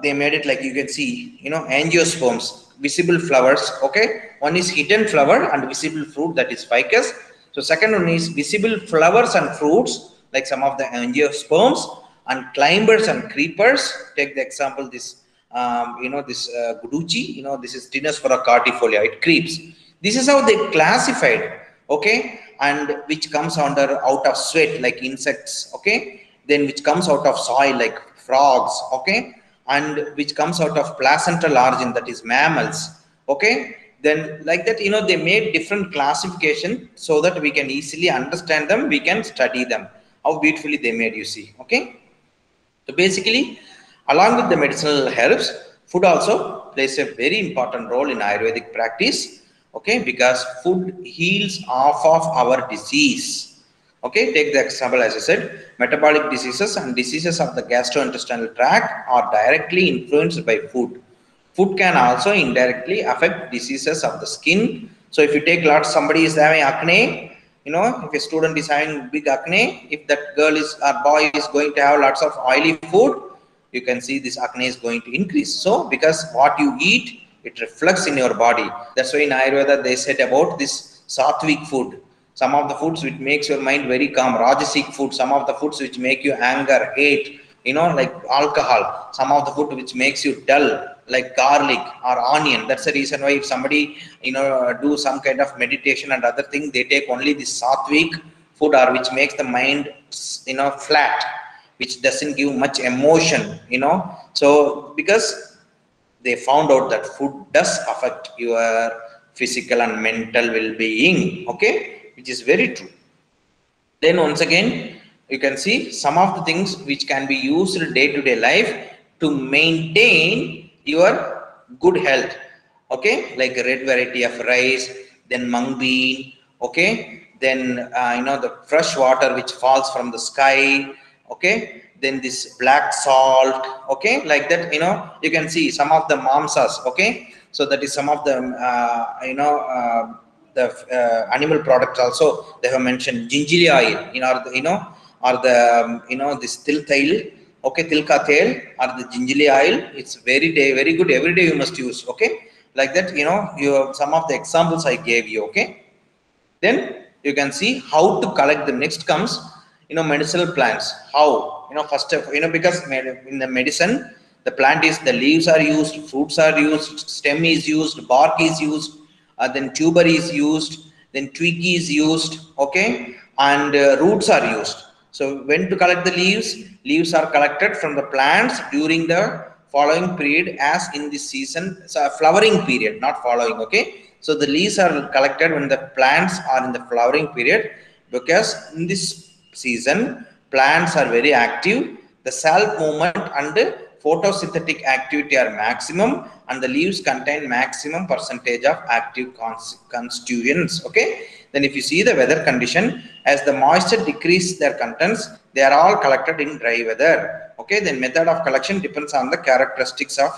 they made it like you can see, angiosperms, visible flowers. Okay. One is hidden flower and visible fruit, that is ficus. So second one is visible flowers and fruits, like some of the angiosperms and climbers and creepers. Take the example, this, this guduchi, this is Tinus cardifolia, it creeps. This is how they classified. Okay. And which comes under out of sweat, like insects. Okay. Then which comes out of soil, like frogs. Okay. And which comes out of placental origin, that is mammals. Okay. Then like that, they made different classification so that we can easily understand them, we can study them. How beautifully they made, you see. Okay. So basically, along with the medicinal herbs, food also plays a very important role in Ayurvedic practice. Okay, because food heals off of our disease. Okay, take the example, as I said, metabolic diseases and diseases of the gastrointestinal tract are directly influenced by food. Food can also indirectly affect diseases of the skin. So if you take lots, somebody is having acne, if a student is having big acne, if that girl is or boy is going to have lots of oily food, you can see this acne is going to increase. So because what you eat, it reflects in your body. That's why in Ayurveda they said about this sattvic food. Some of the foods which makes your mind very calm, rajasic food, some of the foods which make you anger, hate, like alcohol, some of the food which makes you dull, like garlic or onion. That's the reason why if somebody, do some kind of meditation and other thing, they take only this sattvic food or which makes the mind, flat, which doesn't give much emotion, So because they found out that food does affect your physical and mental well-being. Okay, which is very true. Then once again, you can see some of the things which can be used day-to-day life to maintain your good health. Okay, like a red variety of rice, then mung bean. Okay, then the fresh water which falls from the sky. Okay, then this black salt. Okay, like that, you can see some of the mamsas. Okay, so that is some of the the animal products also they have mentioned. Gingerly oil, or the this til tail. Okay, tilka tail or the gingerly oil. It's very good. Every day you must use. Okay, like that, you have some of the examples I gave you. Okay, then you can see how to collect them. Next comes, medicinal plants. How, first of, because in the medicine, the plant is, the leaves are used, fruits are used, stem is used, bark is used, then tuber is used, then twig is used. Okay, and roots are used. So when to collect the leaves? Leaves are collected from the plants during the following period, as in this season. So flowering period, not following. Okay, so the leaves are collected when the plants are in the flowering period, because in this season plants are very active. The self movement and photosynthetic activity are maximum, and the leaves contain maximum percentage of active constituents. Okay, then if you see the weather condition, as the moisture decrease their contents, they are all collected in dry weather. Okay, then method of collection depends on the characteristics of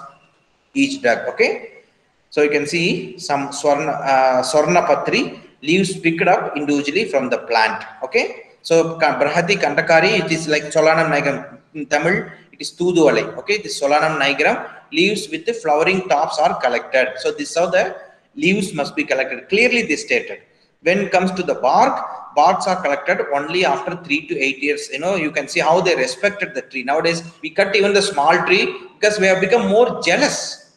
each drug. Okay, so you can see some Swarnapatri, leaves picked up individually from the plant. Okay, so Brahati Kantakari, it is like Solanum nigrum. In Tamil, it is Thuduvalai. Okay, this Solanum nigrum, leaves with the flowering tops are collected. So this is how the leaves must be collected. Clearly they stated. When it comes to the barks are collected only after 3 to 8 years. You can see how they respected the tree. Nowadays, we cut even the small tree because we have become more jealous.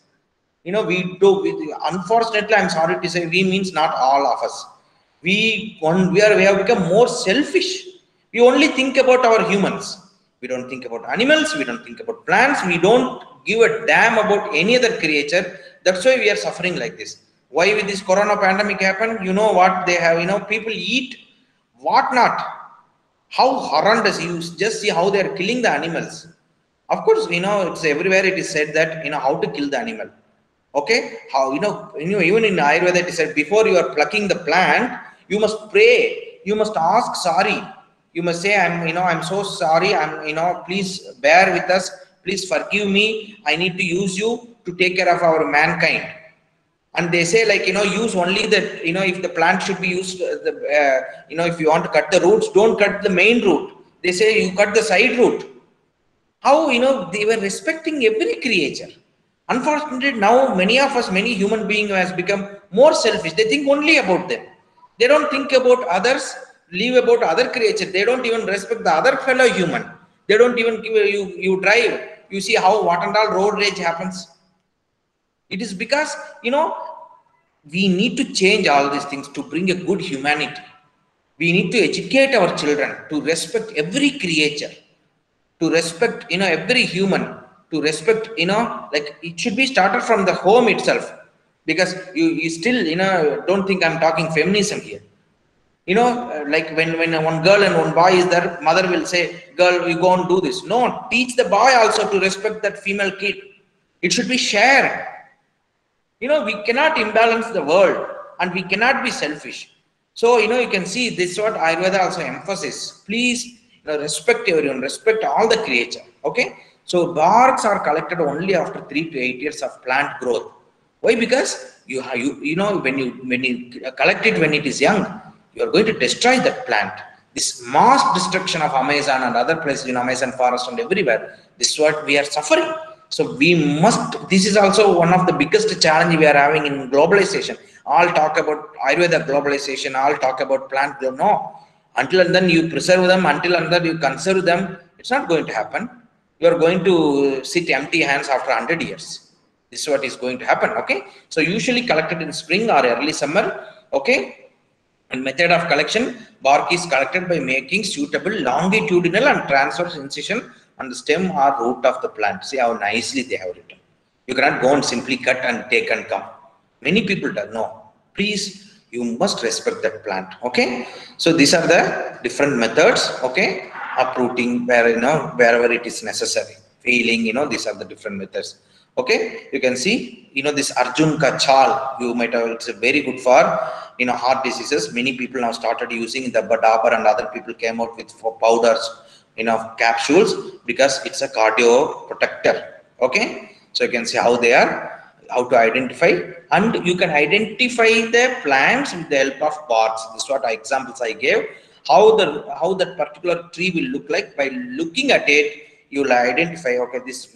Unfortunately, I'm sorry to say, we means not all of us. We have become more selfish. We only think about our humans. We don't think about animals. We don't think about plants. We don't give a damn about any other creature. That's why we are suffering like this. Why with this corona pandemic happened? You know what they have, people eat what not. How horrendous. You just see how they are killing the animals. Of course, it's everywhere it is said that, how to kill the animal. Okay, how, even in Ayurveda it is said, before you are plucking the plant, you must pray, you must ask sorry, you must say, I'm so sorry, please bear with us, please forgive me, I need to use you to take care of our mankind. And they say, like, use only that, if the plant should be used, if you want to cut the roots, don't cut the main root. They say you cut the side root. How, they were respecting every creature. Unfortunately, now many human beings has become more selfish. They think only about them. They don't think about others, leave about other creatures. They don't even respect the other fellow human. They don't even give you drive. You see how what and all road rage happens. It is because, we need to change all these things to bring a good humanity. We need to educate our children to respect every creature, to respect, every human, to respect, like it should be started from the home itself. Because you still, don't think I'm talking feminism here. Like when one girl and one boy is there, mother will say, girl, you go and do this. No, teach the boy also to respect that female kid. It should be shared. We cannot imbalance the world and we cannot be selfish. So, you can see this is what Ayurveda also emphasizes. Please, respect everyone, respect all the creature. Okay. So, barks are collected only after 3 to 8 years of plant growth. Why? Because when you collect it when it is young, you are going to destroy that plant. This mass destruction of Amazon and other places in Amazon forest and everywhere, this is what we are suffering. So we must, this is also one of the biggest challenge we are having in globalization. All talk about Ayurveda globalization, all talk about plant globalization. No, until and then you preserve them, until and then you conserve them, it's not going to happen. You are going to sit empty hands after 100 years. This is what is going to happen. Okay. So usually collected in spring or early summer. Okay. And method of collection, bark is collected by making suitable longitudinal and transverse incision on the stem or root of the plant. See how nicely they have written. You cannot go and simply cut and take and come. Many people do. No. Please, you must respect that plant. Okay. So these are the different methods. Okay. Uprooting where, wherever it is necessary. Feeling, these are the different methods. Okay. You can see, this Arjun Ka Chal, you might have, it's very good for, heart diseases. Many people now started using the Dabur and other people came out with for powders, capsules, because it's a cardio protector. Okay. So you can see how they are, how to identify, and you can identify the plants with the help of barks. This is what examples I gave. How that particular tree will look like by looking at it. You will identify, okay, this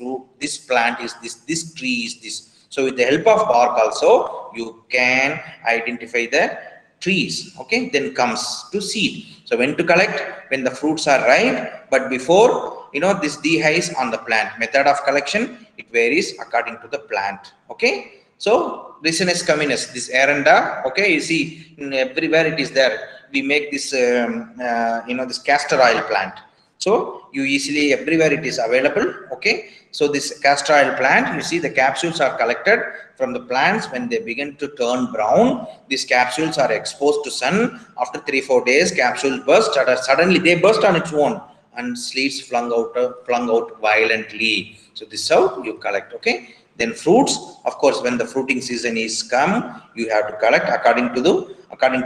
plant is this tree is this. So with the help of bark also, you can identify the trees. Okay, then comes to seed. So when to collect? When the fruits are ripe, but before, this dehydrates on the plant. Method of collection, it varies according to the plant. Okay, so Ricinus communis, this aranda. Okay, you see everywhere it is there. We make this, this castor oil plant. So you easily everywhere it is available. Okay. So this castor oil plant, you see the capsules are collected from the plants when they begin to turn brown. These capsules are exposed to sun. After 3-4 days, capsules burst. Suddenly they burst on its own and seeds flung out violently. So this is how you collect. Okay. Then fruits, of course, when the fruiting season is come, you have to collect according to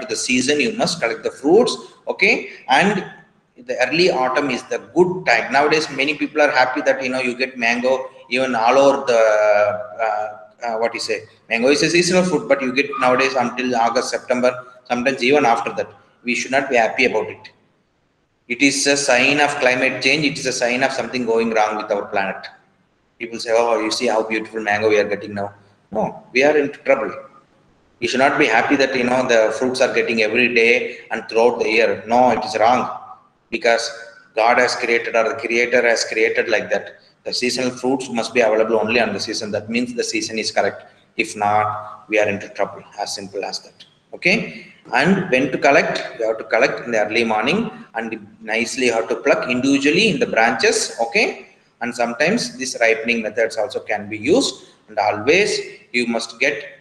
the season. You must collect the fruits. Okay. And the early autumn is the good time. Nowadays, many people are happy that, you get mango even all over the, mango is a seasonal fruit, but you get nowadays until August, September, sometimes even after that. We should not be happy about it. It is a sign of climate change. It is a sign of something going wrong with our planet. People say, oh, you see how beautiful mango we are getting now. No, we are into trouble. You should not be happy that, the fruits are getting every day and throughout the year. No, it is wrong. Because God has created, or the Creator has created like that. The seasonal fruits must be available only on the season. That means the season is correct. If not, we are into trouble. As simple as that. Okay. And when to collect, you have to collect in the early morning, and nicely you have to pluck individually in the branches. Okay. And sometimes these ripening methods also can be used. And always you must get,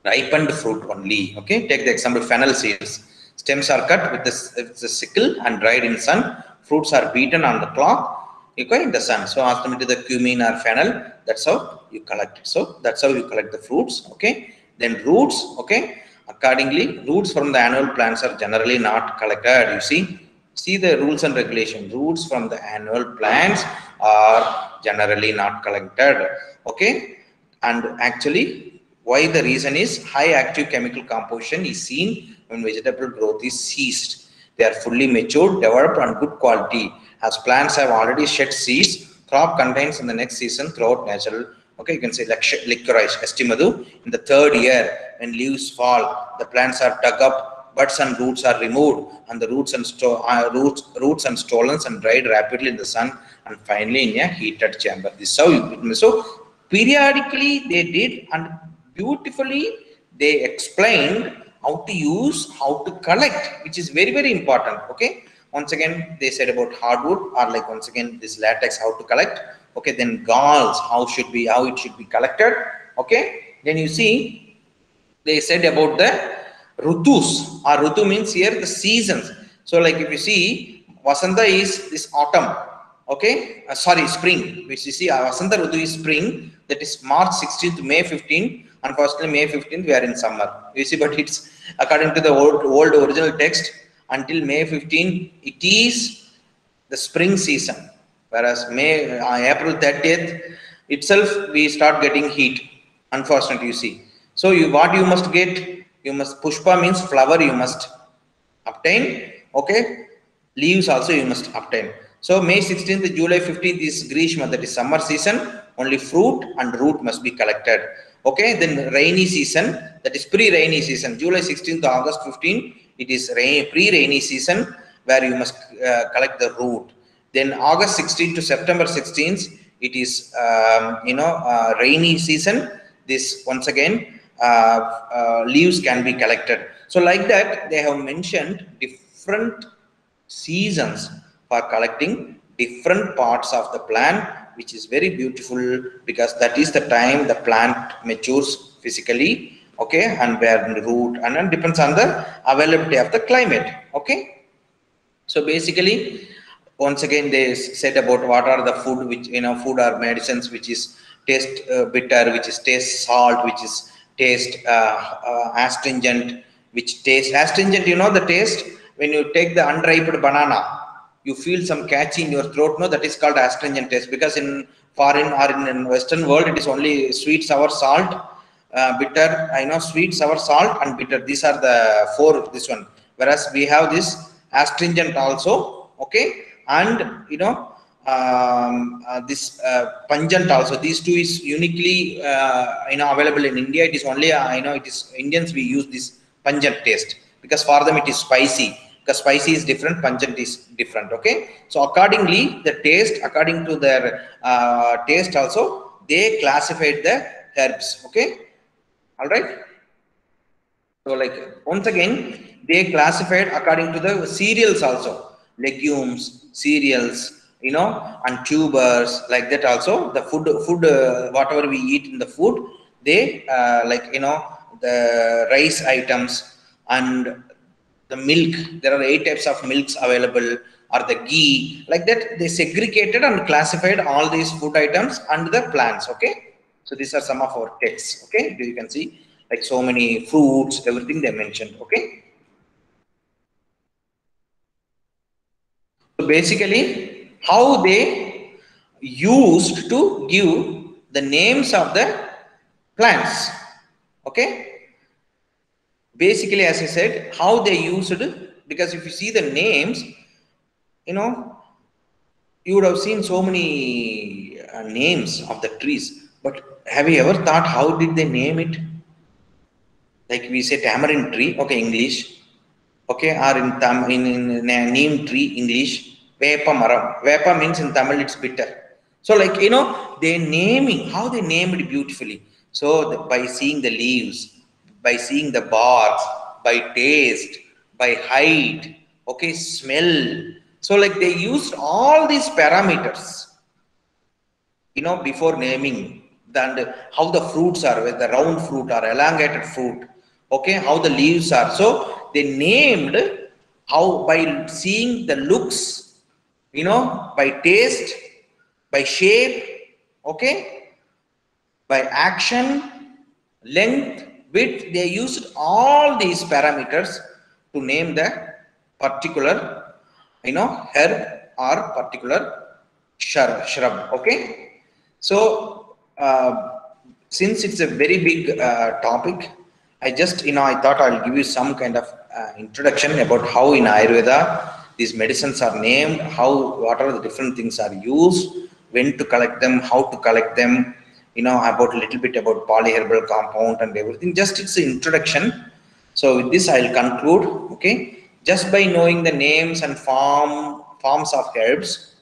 ripened fruit only. Okay. Take the example fennel seeds. Stems are cut with the sickle and dried in sun. Fruits are beaten on the cloth. okay, in the sun. So ultimately the cumin or fennel, that's how you collect it. So that's how you collect the fruits, okay. Then roots, okay. Accordingly, roots from the annual plants are generally not collected. You see the rules and regulation. Roots from the annual plants are generally not collected, okay. And actually, why the reason is high active chemical composition is seen when vegetable growth is ceased. They are fully matured, developed, and good quality. As plants have already shed seeds, crop contains in the next season throughout natural. Okay, you can say licorice, estimadu. In the third year, when leaves fall, the plants are dug up, buds and roots are removed, and the roots and stolons and dried rapidly in the sun, and finally in a heated chamber. This is how you, so periodically they did, and beautifully they explained how to use, how to collect, which is very, very important. Okay, once again they said about hardwood, or like once again this latex, how to collect. Okay, then galls, how it should be collected. Okay, then you see they said about the rutus, or rutu means here the seasons. So like if you see Vasanta is this autumn, okay, sorry, spring, which you see Vasanta Rutu is spring, that is March 16th to May 15th. Unfortunately, May 15th we are in summer, you see, but it's according to the old original text, until May 15th it is the spring season, whereas April 30th itself we start getting heat, unfortunately, you see. So what you must get, you must, pushpa means flower, you must obtain, okay, leaves also you must obtain. So May 16th to July 15th is Grishma, that is summer season, only fruit and root must be collected. Okay, then rainy season, that is pre-rainy season, July 16th to August 15th, it is pre-rainy season, where you must collect the root. Then August 16th to September 16th, it is rainy season. This once again leaves can be collected. So like that they have mentioned different seasons for collecting different parts of the plant, which is very beautiful, because that is the time the plant matures physically, okay, and where the root, and then depends on the availability of the climate. Okay, so basically once again they said about what are the food, which food or medicines which is taste bitter, which is taste salt, which is taste astringent, which taste astringent, the taste when you take the unripe banana, you feel some catchy in your throat, no, that is called astringent taste, because in foreign or in western world it is only sweet, sour, salt, bitter, sweet, sour, salt and bitter, these are the four, this one, whereas we have this astringent also, okay, and this pungent also. These two is uniquely available in India. It is only it is Indians we use this pungent taste, because for them it is spicy, because spicy is different, pungent is different. Okay, so accordingly the taste, according to their taste also, they classified the herbs. Okay, all right. So like once again they classified according to the cereals also, legumes, cereals, and tubers, like that also. The food whatever we eat in the food, they the rice items and the milk. There are 8 types of milks available, or the ghee, like that. They segregated and classified all these food items under the plants. Okay, so these are some of our texts. Okay, you can see like so many fruits, everything they mentioned. Okay, so basically how they used to give the names of the plants. Okay, basically as I said, how they used it, because if you see the names, you would have seen so many names of the trees, but have you ever thought how did they name it? Like we say tamarind tree, okay, English, okay, or in neem tree, English, vepa maram. Vepa means in Tamil it's bitter. So like they naming, how they named it beautifully. So by seeing the leaves, by seeing the barks, by taste, by height, okay, smell. So like they used all these parameters, before naming. And how the fruits are, whether the round fruit or elongated fruit, okay, how the leaves are. So they named how, by seeing the looks, by taste, by shape, okay, by action, length, width. They used all these parameters to name the particular, herb or particular shrub, okay. So since it's a very big topic, I just, I thought I'll give you some kind of introduction about how in Ayurveda these medicines are named, what are the different things are used, when to collect them, how to collect them, about a little bit about polyherbal compound and everything. Just it's an introduction. So with this, I'll conclude, okay. Just by knowing the names and forms of herbs,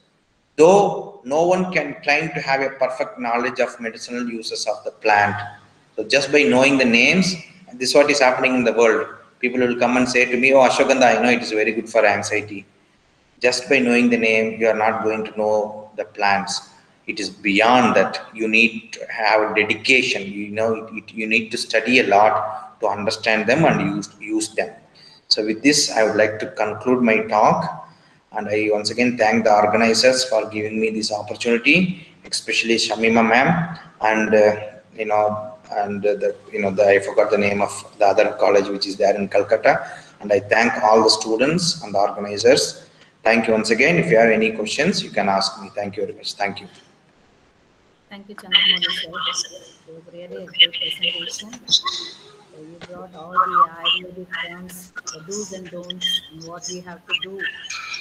though no one can claim to have a perfect knowledge of medicinal uses of the plant. So just by knowing the names, this is what is happening in the world. People will come and say to me, oh, ashwagandha, I know it is very good for anxiety. Just by knowing the name, you are not going to know the plants. It is beyond that. You need to have dedication. You need to study a lot to understand them and use them. So with this, I would like to conclude my talk. And I once again thank the organizers for giving me this opportunity, especially Shamima ma'am, and I forgot the name of the other college which is there in Calcutta. And I thank all the students and the organizers. Thank you once again. If you have any questions, you can ask me. Thank you very much. Thank you. Thank you, Chandramouli sir. It was really a great presentation. So you brought all the Ayurvedic terms, the do's and don'ts, and what we have to do,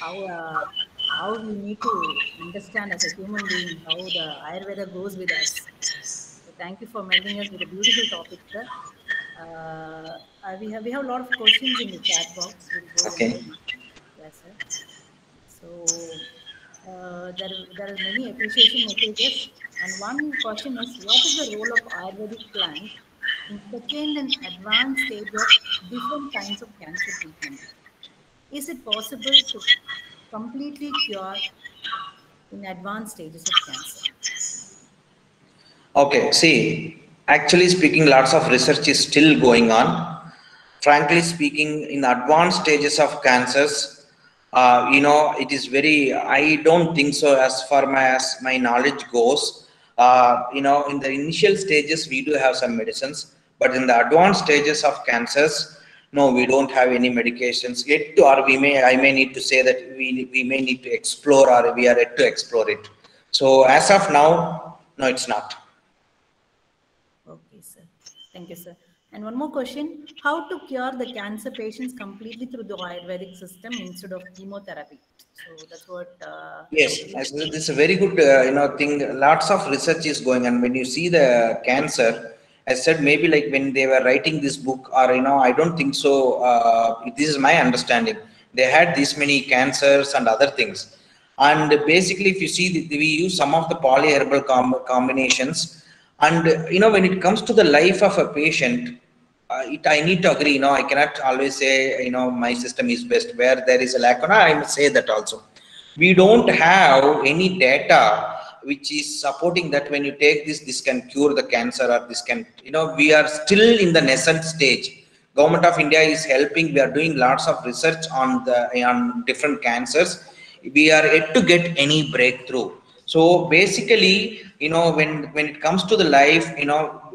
how we need to understand as a human being how the Ayurveda goes with us. So thank you for melding us with a beautiful topic, sir. We have a lot of questions in the chat box. We'll go Okay. yes, sir. So there are many appreciation messages, and one question is, what is the role of Ayurvedic plant in second and advanced stage of different kinds of cancer treatment? Is it possible to completely cure in advanced stages of cancer? Okay, see, actually speaking, lots of research is still going on. Frankly speaking, in advanced stages of cancers, it is very, I don't think so as far as my knowledge goes. In the initial stages, we do have some medicines, but in the advanced stages of cancers, no, we don't have any medications yet, or I may need to say that we may need to explore, or we are yet to explore it. So as of now, no, it's not. Okay, sir. Thank you, sir. And one more question: how to cure the cancer patients completely through the Ayurvedic system instead of chemotherapy? So that's what. Yes, this is a very good thing. Lots of research is going on. When you see the cancer, I said maybe like when they were writing this book, or I don't think so. This is my understanding. They had this many cancers and other things, and basically, if you see, we use some of the polyherbal combinations, and when it comes to the life of a patient, I need to agree. I cannot always say my system is best. Where there is a lack, I must say that also. We don't have any data which is supporting that when you take this can cure the cancer, or this can, we are still in the nascent stage. Government of India is helping. We are doing lots of research on different cancers. We are yet to get any breakthrough. So basically, when it comes to the life,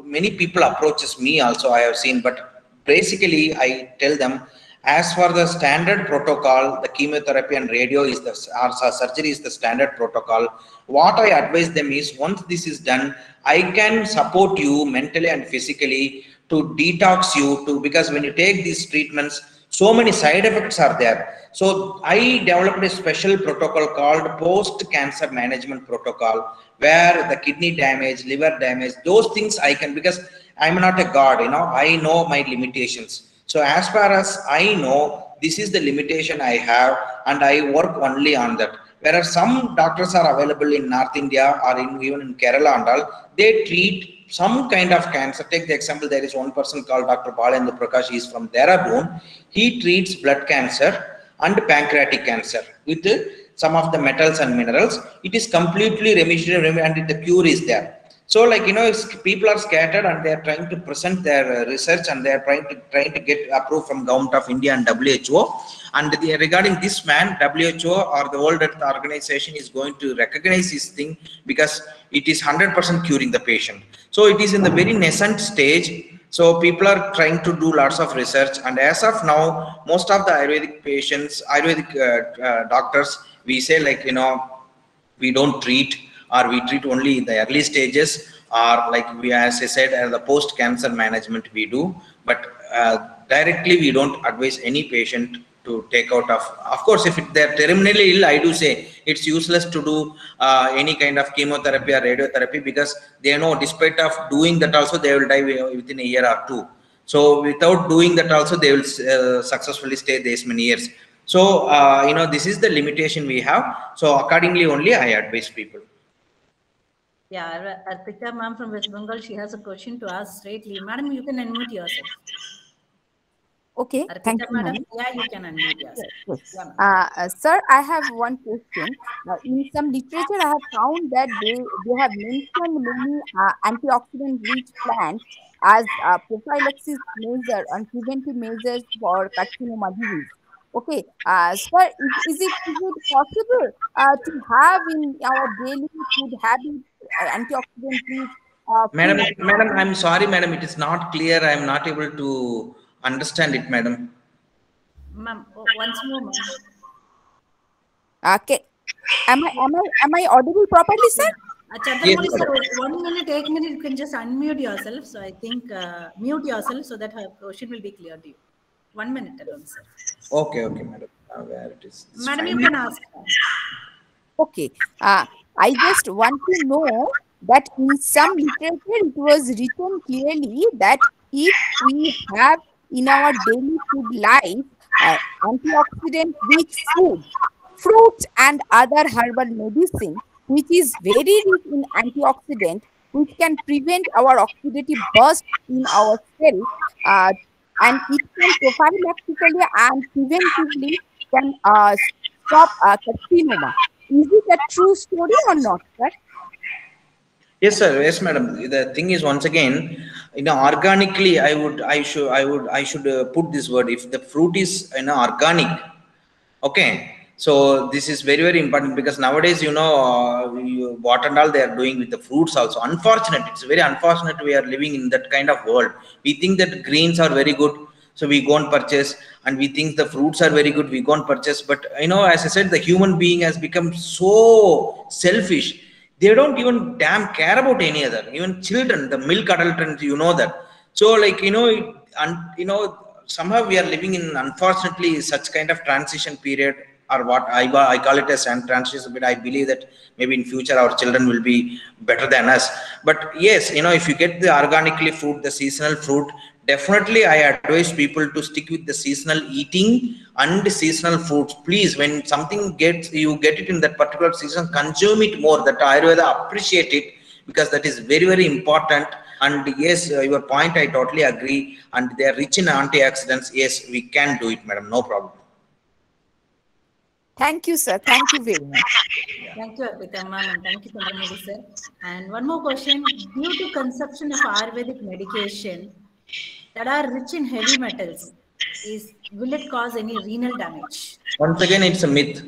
many people approaches me also, I have seen, but basically I tell them, as for the standard protocol, the chemotherapy and radio is our surgery is the standard protocol. What I advise them is, once this is done, I can support you mentally and physically to detox you because when you take these treatments, so many side effects are there. So I developed a special protocol called post-cancer management protocol, where the kidney damage, liver damage, those things I can, because I'm not a god, I know my limitations. So as far as I know, this is the limitation I have, and I work only on that. Whereas some doctors are available in North India or even in Kerala and all, they treat some kind of cancer. Take the example, there is one person called Dr. Polyamory Prakash. He is from Dehradun. He treats blood cancer and pancreatic cancer with some of the metals and minerals. It is completely remission, and the cure is there. So like, people are scattered and they are trying to present their research, and they are trying to get approved from Government of India and WHO. And regarding this man, WHO or the World Health Organization is going to recognize this thing, because it is 100% curing the patient. So it is in the very nascent stage. So people are trying to do lots of research, and as of now, most of the Ayurvedic patients, Ayurvedic doctors, we say like, we don't treat, or we treat only in the early stages, or like we, as I said, the post cancer management we do, but directly we don't advise any patient to take out of course, if they're terminally ill, I do say it's useless to do any kind of chemotherapy or radiotherapy, because they know despite of doing that also they will die within a year or two. So without doing that also they will successfully stay this many years. So this is the limitation we have. So accordingly only I advise people. Yeah, Arpita ma'am from West Bengal, she has a question to ask straightly. Madam, you can unmute yourself. Okay, Arpita thank you, madam, madam. yeah, you can unmute yourself. Yes. Yeah, Sir, I have one question. In some literature, I have found that they have mentioned many antioxidant-rich plants as prophylaxis measure and preventive measures for carcinoma disease. Okay, sir, is it possible to have in our daily food habit antioxidant-rich Madam, food? I'm sorry, madam, it is not clear. I am not able to understand it, madam. ma'am, once more, ma'am. Okay, am I audible properly, sir? Chandramouli sir, 1 minute, 8 minutes, you can just unmute yourself. So I think mute yourself so that her question will be clear to you. 1 minute alone, sir. Okay, madam. Where it is? Madam, you can ask. Okay. I just want to know that in some literature it was written clearly that if we have in our daily food life antioxidant rich food, fruits and other herbal medicine, which is very rich in antioxidant, which can prevent our oxidative burst in our cell, and it can prophylactically and preventively can stop carcinoma. Is it a true story or not, sir? Yes, sir. Yes, madam. The thing is, once again, organically, I should put this word. If the fruit is, organic, okay. So this is very, very important, because nowadays, what and all they are doing with the fruits also. Unfortunate. It's very unfortunate we are living in that kind of world. We think that greens are very good, so we go and purchase, and we think the fruits are very good, we go and purchase. But as I said, the human being has become so selfish. They don't even damn care about any other. Even children, the milk adulterant, that. So like, somehow we are living in, unfortunately, such kind of transition period, or what I call it as a transition period. I believe that maybe in future our children will be better than us. But yes, if you get the organically fruit, the seasonal fruit, definitely I advise people to stick with the seasonal eating and seasonal fruits. Please, when something you get it in that particular season, consume it more. That Ayurveda appreciate it, because that is very, very important. And yes, your point, I totally agree. And they are rich in antioxidants. Yes, we can do it, madam. No problem. Thank you, sir. Thank you very much. Thank you, Arpita ma'am, and thank you, Chandramouli sir. And one more question: due to consumption of Ayurvedic medication that are rich in heavy metals, will it cause any renal damage? Once again, it's a myth.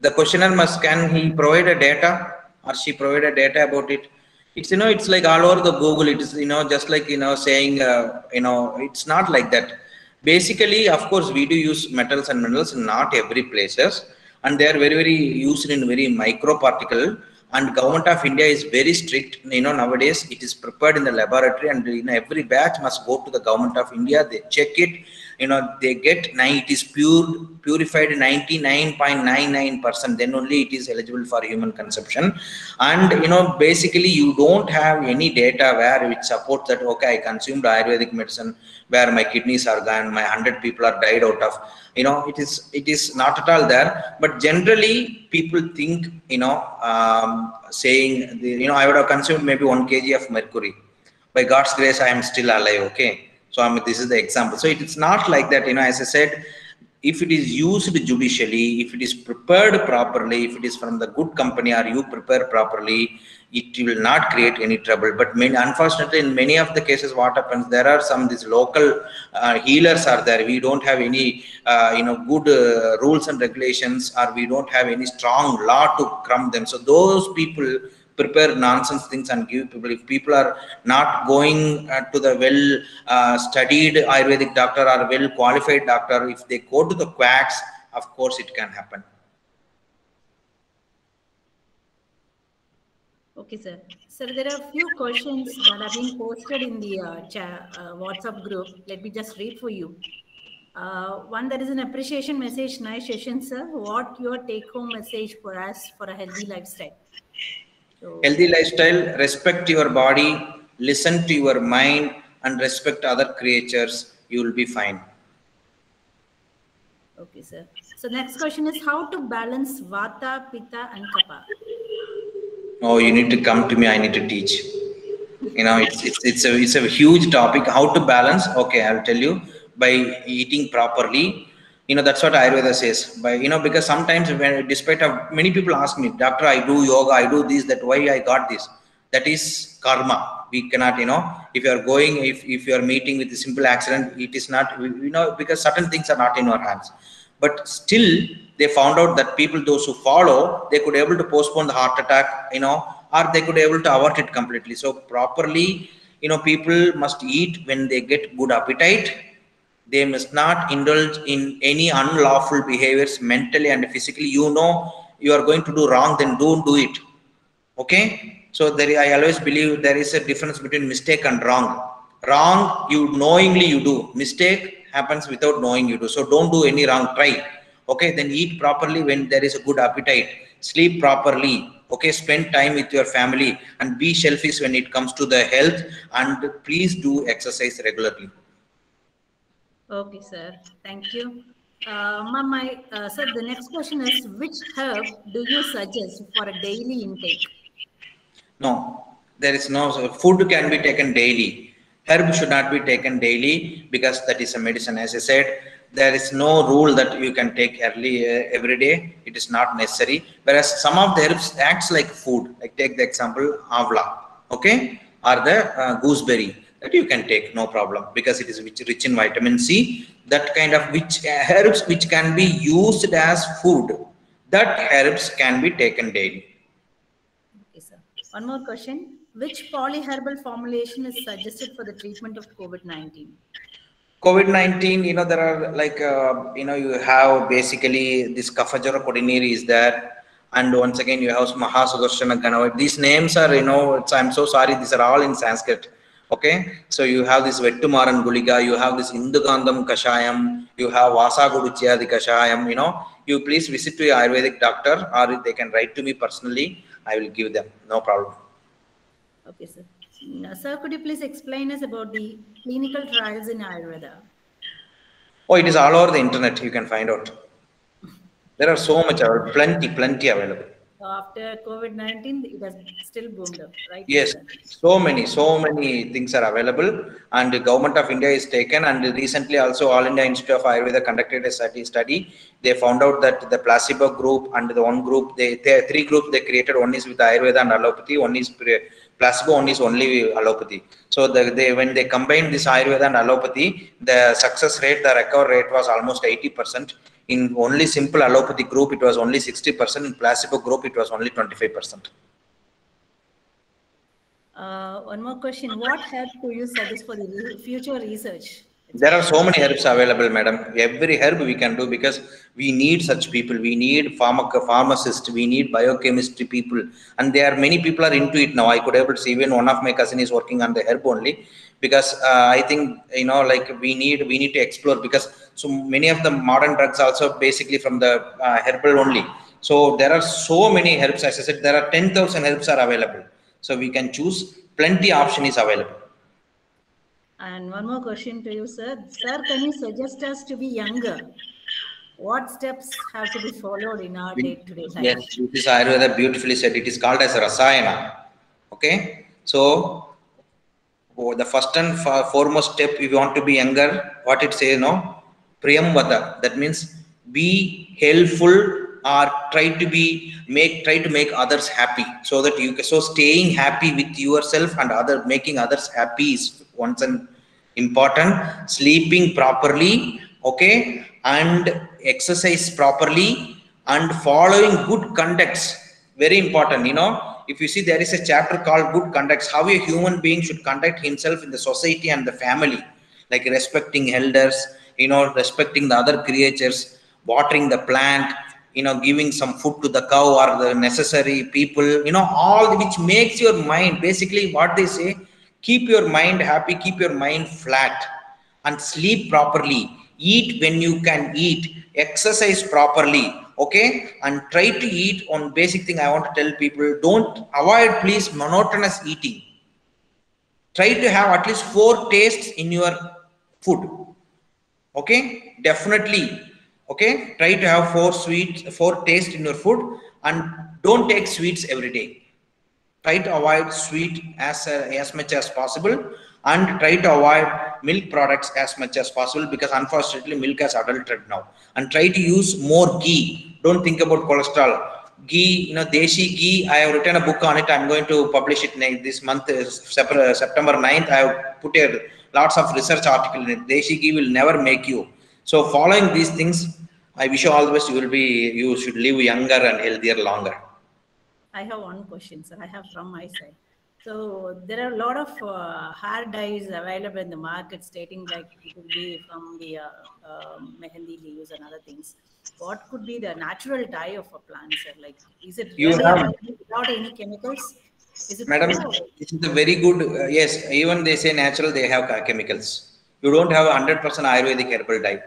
The questioner can he provide a data, or she provide a data about it? It's it's like all over the Google. It is just like saying it's not like that. Basically, of course, we do use metals and minerals, not every places, and they are very, very used in very micro particle. And Government of India is very strict. Nowadays it is prepared in the laboratory, and every batch must go to the Government of India. They check it. They get it is purified 99.99%. Then only it is eligible for human consumption. And basically you don't have any data where which supports that. Okay, I consumed Ayurvedic medicine where my kidneys are gone, my 100 people are died out of. It is not at all there. But generally people think saying I would have consumed maybe 1 kg of mercury. By God's grace, I am still alive. Okay. So this is the example. So it's not like that. As I said, if it is used judicially, if it is prepared properly, if it is from the good company or you prepare properly, it will not create any trouble. But unfortunately, in many of the cases, what happens, there are some these local healers are there. We don't have any good rules and regulations, or we don't have any strong law to crumb them. So those people prepare nonsense things and give people. If people are not going to the well studied Ayurvedic doctor or well qualified doctor, if they go to the quacks, of course it can happen. Okay, sir. Sir, there are a few questions that have been posted in the WhatsApp group. Let me just read for you. One, there is an appreciation message. Nice session, sir. What your take-home message for us for a healthy lifestyle? So, healthy lifestyle: respect your body, listen to your mind, and respect other creatures. You will be fine. okay, sir. So next question is how to balance Vata, Pitta, and Kapha. Oh, you need to come to me. I need to teach. It's a huge topic. How to balance? Okay, I'll tell you. By eating properly. That's what Ayurveda says. Because sometimes when, despite of many people ask me, doctor, I do yoga, I do this, that why I got this. That is karma. We cannot, if you are going, if you are meeting with a simple accident, it is not, because certain things are not in our hands. But still, they found out that people, those who follow, they could able to postpone the heart attack, or they could able to avert it completely. So properly, people must eat when they get good appetite. They must not indulge in any unlawful behaviors mentally and physically. You are going to do wrong, then don't do it. Okay? So I always believe there is a difference between mistake and wrong. Wrong, you knowingly you do. Mistake happens without knowing you do. So don't do any wrong. Try. Okay? Then eat properly when there is a good appetite. Sleep properly. Okay? Spend time with your family and be selfish when it comes to the health, and please do exercise regularly. Okay, sir. Thank you. Sir, the next question is, which herb do you suggest for a daily intake? No, there is no, food can be taken daily. Herb should not be taken daily because that is a medicine. As I said, there is no rule that you can take early every day. It is not necessary. Whereas some of the herbs acts like food. Like take the example, avla, okay, or the gooseberry. That you can take, no problem, because it is rich in vitamin C. That kind of herbs which can be used as food, that herbs can be taken daily. Okay, sir. One more question. Which polyherbal formulation is suggested for the treatment of COVID-19? COVID-19, there are like, you have basically this Kafajara Kodiniri is there. And once again, you have Mahasudarshana Ganava. These names are, I'm so sorry, these are all in Sanskrit. Okay, so you have this Vettumaran Guliga, you have this Indugandam Kashayam, you have Vasaguduchiyadi Kashayam, you please visit to your Ayurvedic doctor, or they can write to me personally. I will give them, no problem. Okay, sir. Now, sir, could you please explain us about the clinical trials in Ayurveda? Oh, it is all over the internet, you can find out. There are so much, plenty available. After COVID-19, it has still boomed up, right? Yes, so many things are available, and the government of India is taken, and recently also All India Institute of Ayurveda conducted a study. They found out that the placebo group and the one group, there are three groups they created. One is with Ayurveda and allopathy, one is placebo, one is only allopathy. So when they combined this Ayurveda and allopathy, the success rate, the recovery rate was almost 80%. In only simple allopathy group, it was only 60%. In placebo group, it was only 25%. One more question. What help do you suggest for the future research? There are so many herbs available, madam. Every herb we can do, because we need such people. We need pharmacists. We need biochemistry people, and there are many people are into it now. I could able to see, even one of my cousin is working on the herb only, because I think like we need to explore, because so many of the modern drugs also basically from the herbal only. So there are so many herbs. As I said, there are 10,000 herbs are available. So we can choose. Plenty option is available. And one more question to you, sir. Sir, can you suggest us to be younger? What steps have to be followed in our day-to-day life? Yes, this is Ayurveda beautifully said. It is called as a rasayana. Okay, so the first and foremost step, if you want to be younger, what it says, Priyamvada, that means be helpful or try to make others happy, so that so staying happy with yourself and making others happy is once an important. Sleeping properly, okay, and exercise properly, and following good conducts, very important. If you see, there is a chapter called good conducts, how a human being should conduct himself in the society and the family, like respecting elders, respecting the other creatures, watering the plant, giving some food to the cow or the necessary people, all which makes your mind, basically what they say, keep your mind happy, keep your mind flat, and sleep properly, eat when you can eat, exercise properly, okay, and try to eat. On basic thing I want to tell people, don't avoid please monotonous eating. Try to have at least 4 tastes in your food, okay, definitely, okay, try to have 4 taste in your food, and don't take sweets every day. Try to avoid sweet as much as possible, and try to avoid milk products as much as possible, because unfortunately milk has adulterated now. And try to use more ghee. Don't think about cholesterol. Ghee, deshi ghee, I have written a book on it. I'm going to publish it this month, September 9th. I have put lots of research article in it. Deshi ghee will never make you. So following these things, I wish you all the best. You should live younger and healthier longer. I have one question, sir. I have from my side. So there are a lot of hair dyes available in the market, stating like it will be from the mehendi leaves and other things. What could be the natural dye of a plant, sir? Like, is it You really have, available without any chemicals? Is it madam, true? this is a very good, yes, even they say natural, they have chemicals. You don't have 100% Ayurvedic herbal dye.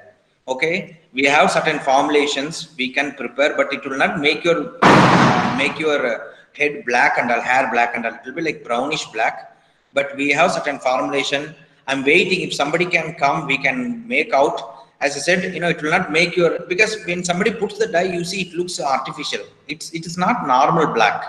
Okay, we have certain formulations we can prepare, but it will not make your head black and hair black, and it will be like brownish black. But we have certain formulation. I'm waiting. If somebody can come, we can make out. As I said, it will not make your, because when somebody puts the dye, you see it looks artificial. It is not normal black.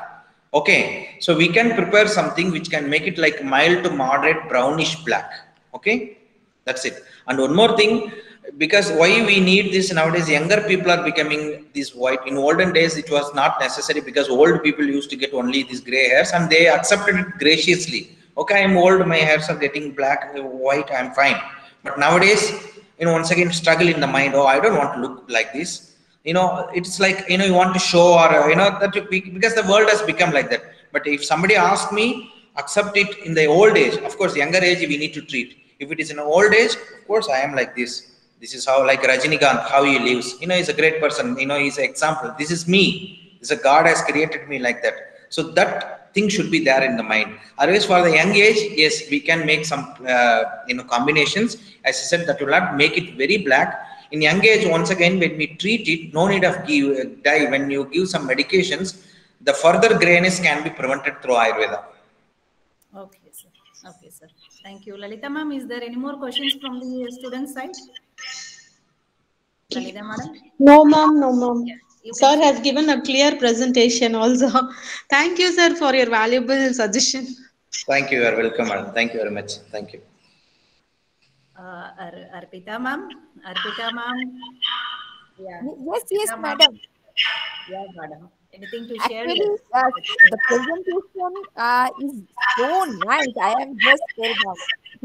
Okay, so we can prepare something which can make it like mild to moderate brownish black. Okay, that's it. And one more thing, because why we need this nowadays, younger people are becoming this white. In olden days it was not necessary, because old people used to get only these gray hairs and they accepted it graciously. Okay, I'm old, my hairs are getting black, white, I'm fine. But nowadays, once again struggle in the mind, oh, I don't want to look like this. It's like, you want to show, or that because the world has become like that. But if somebody asks me, accept it. In the old age, of course, younger age we need to treat. If it is in old age, of course I am like this. This is how, like Rajinikanth, how he lives. He's a great person. He's an example. This is me. This is God has created me like that. So that thing should be there in the mind. Otherwise, for the young age, yes, we can make some combinations. As I said, that will not make it very black. In young age, once again, when we treat it, no need of dye. When you give some medications, the further grayness can be prevented through Ayurveda. Okay, sir. Okay, sir. Thank you. Lalita ma'am, is there any more questions from the student side? Lalita madam? No, ma'am. No, ma'am. Yeah, Sir has given a clear presentation also. Thank you, sir, for your valuable suggestion. Thank you. You are welcome, madam. Thank you very much. Thank you. Arpita ma'am? Arpita ma'am? Yeah. Yes, madam. Yeah, madam. Anything to share? Actually, the presentation is so nice. I am just spellbound.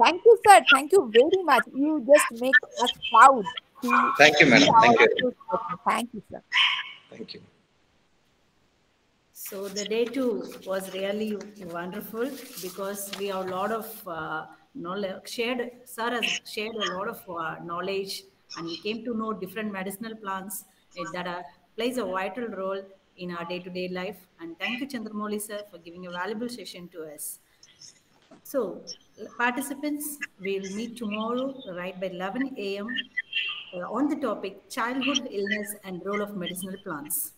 Thank you, sir. Thank you very much. You just make us proud to Thank you, be madam. our Thank you. students. Thank you, sir. Thank you. So the day 2 was really wonderful, because we have a lot of knowledge shared. Sir has shared a lot of knowledge, and we came to know different medicinal plants that plays a vital role in our day-to-day life. And thank you, Chandramouli sir, for giving a valuable session to us. So participants, we'll meet tomorrow right by 11 a.m. On the topic childhood illness and role of medicinal plants.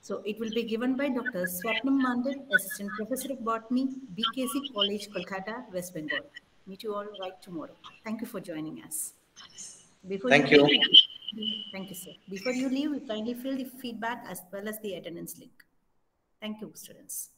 So it will be given by Dr. Swapnam Mandal, Assistant Professor of Botany, BKC College, Kolkata, West Bengal. Meet you all right tomorrow. Thank you for joining us. Thank you. Thank you, sir. Before you leave, kindly fill the feedback as well as the attendance link. Thank you, students.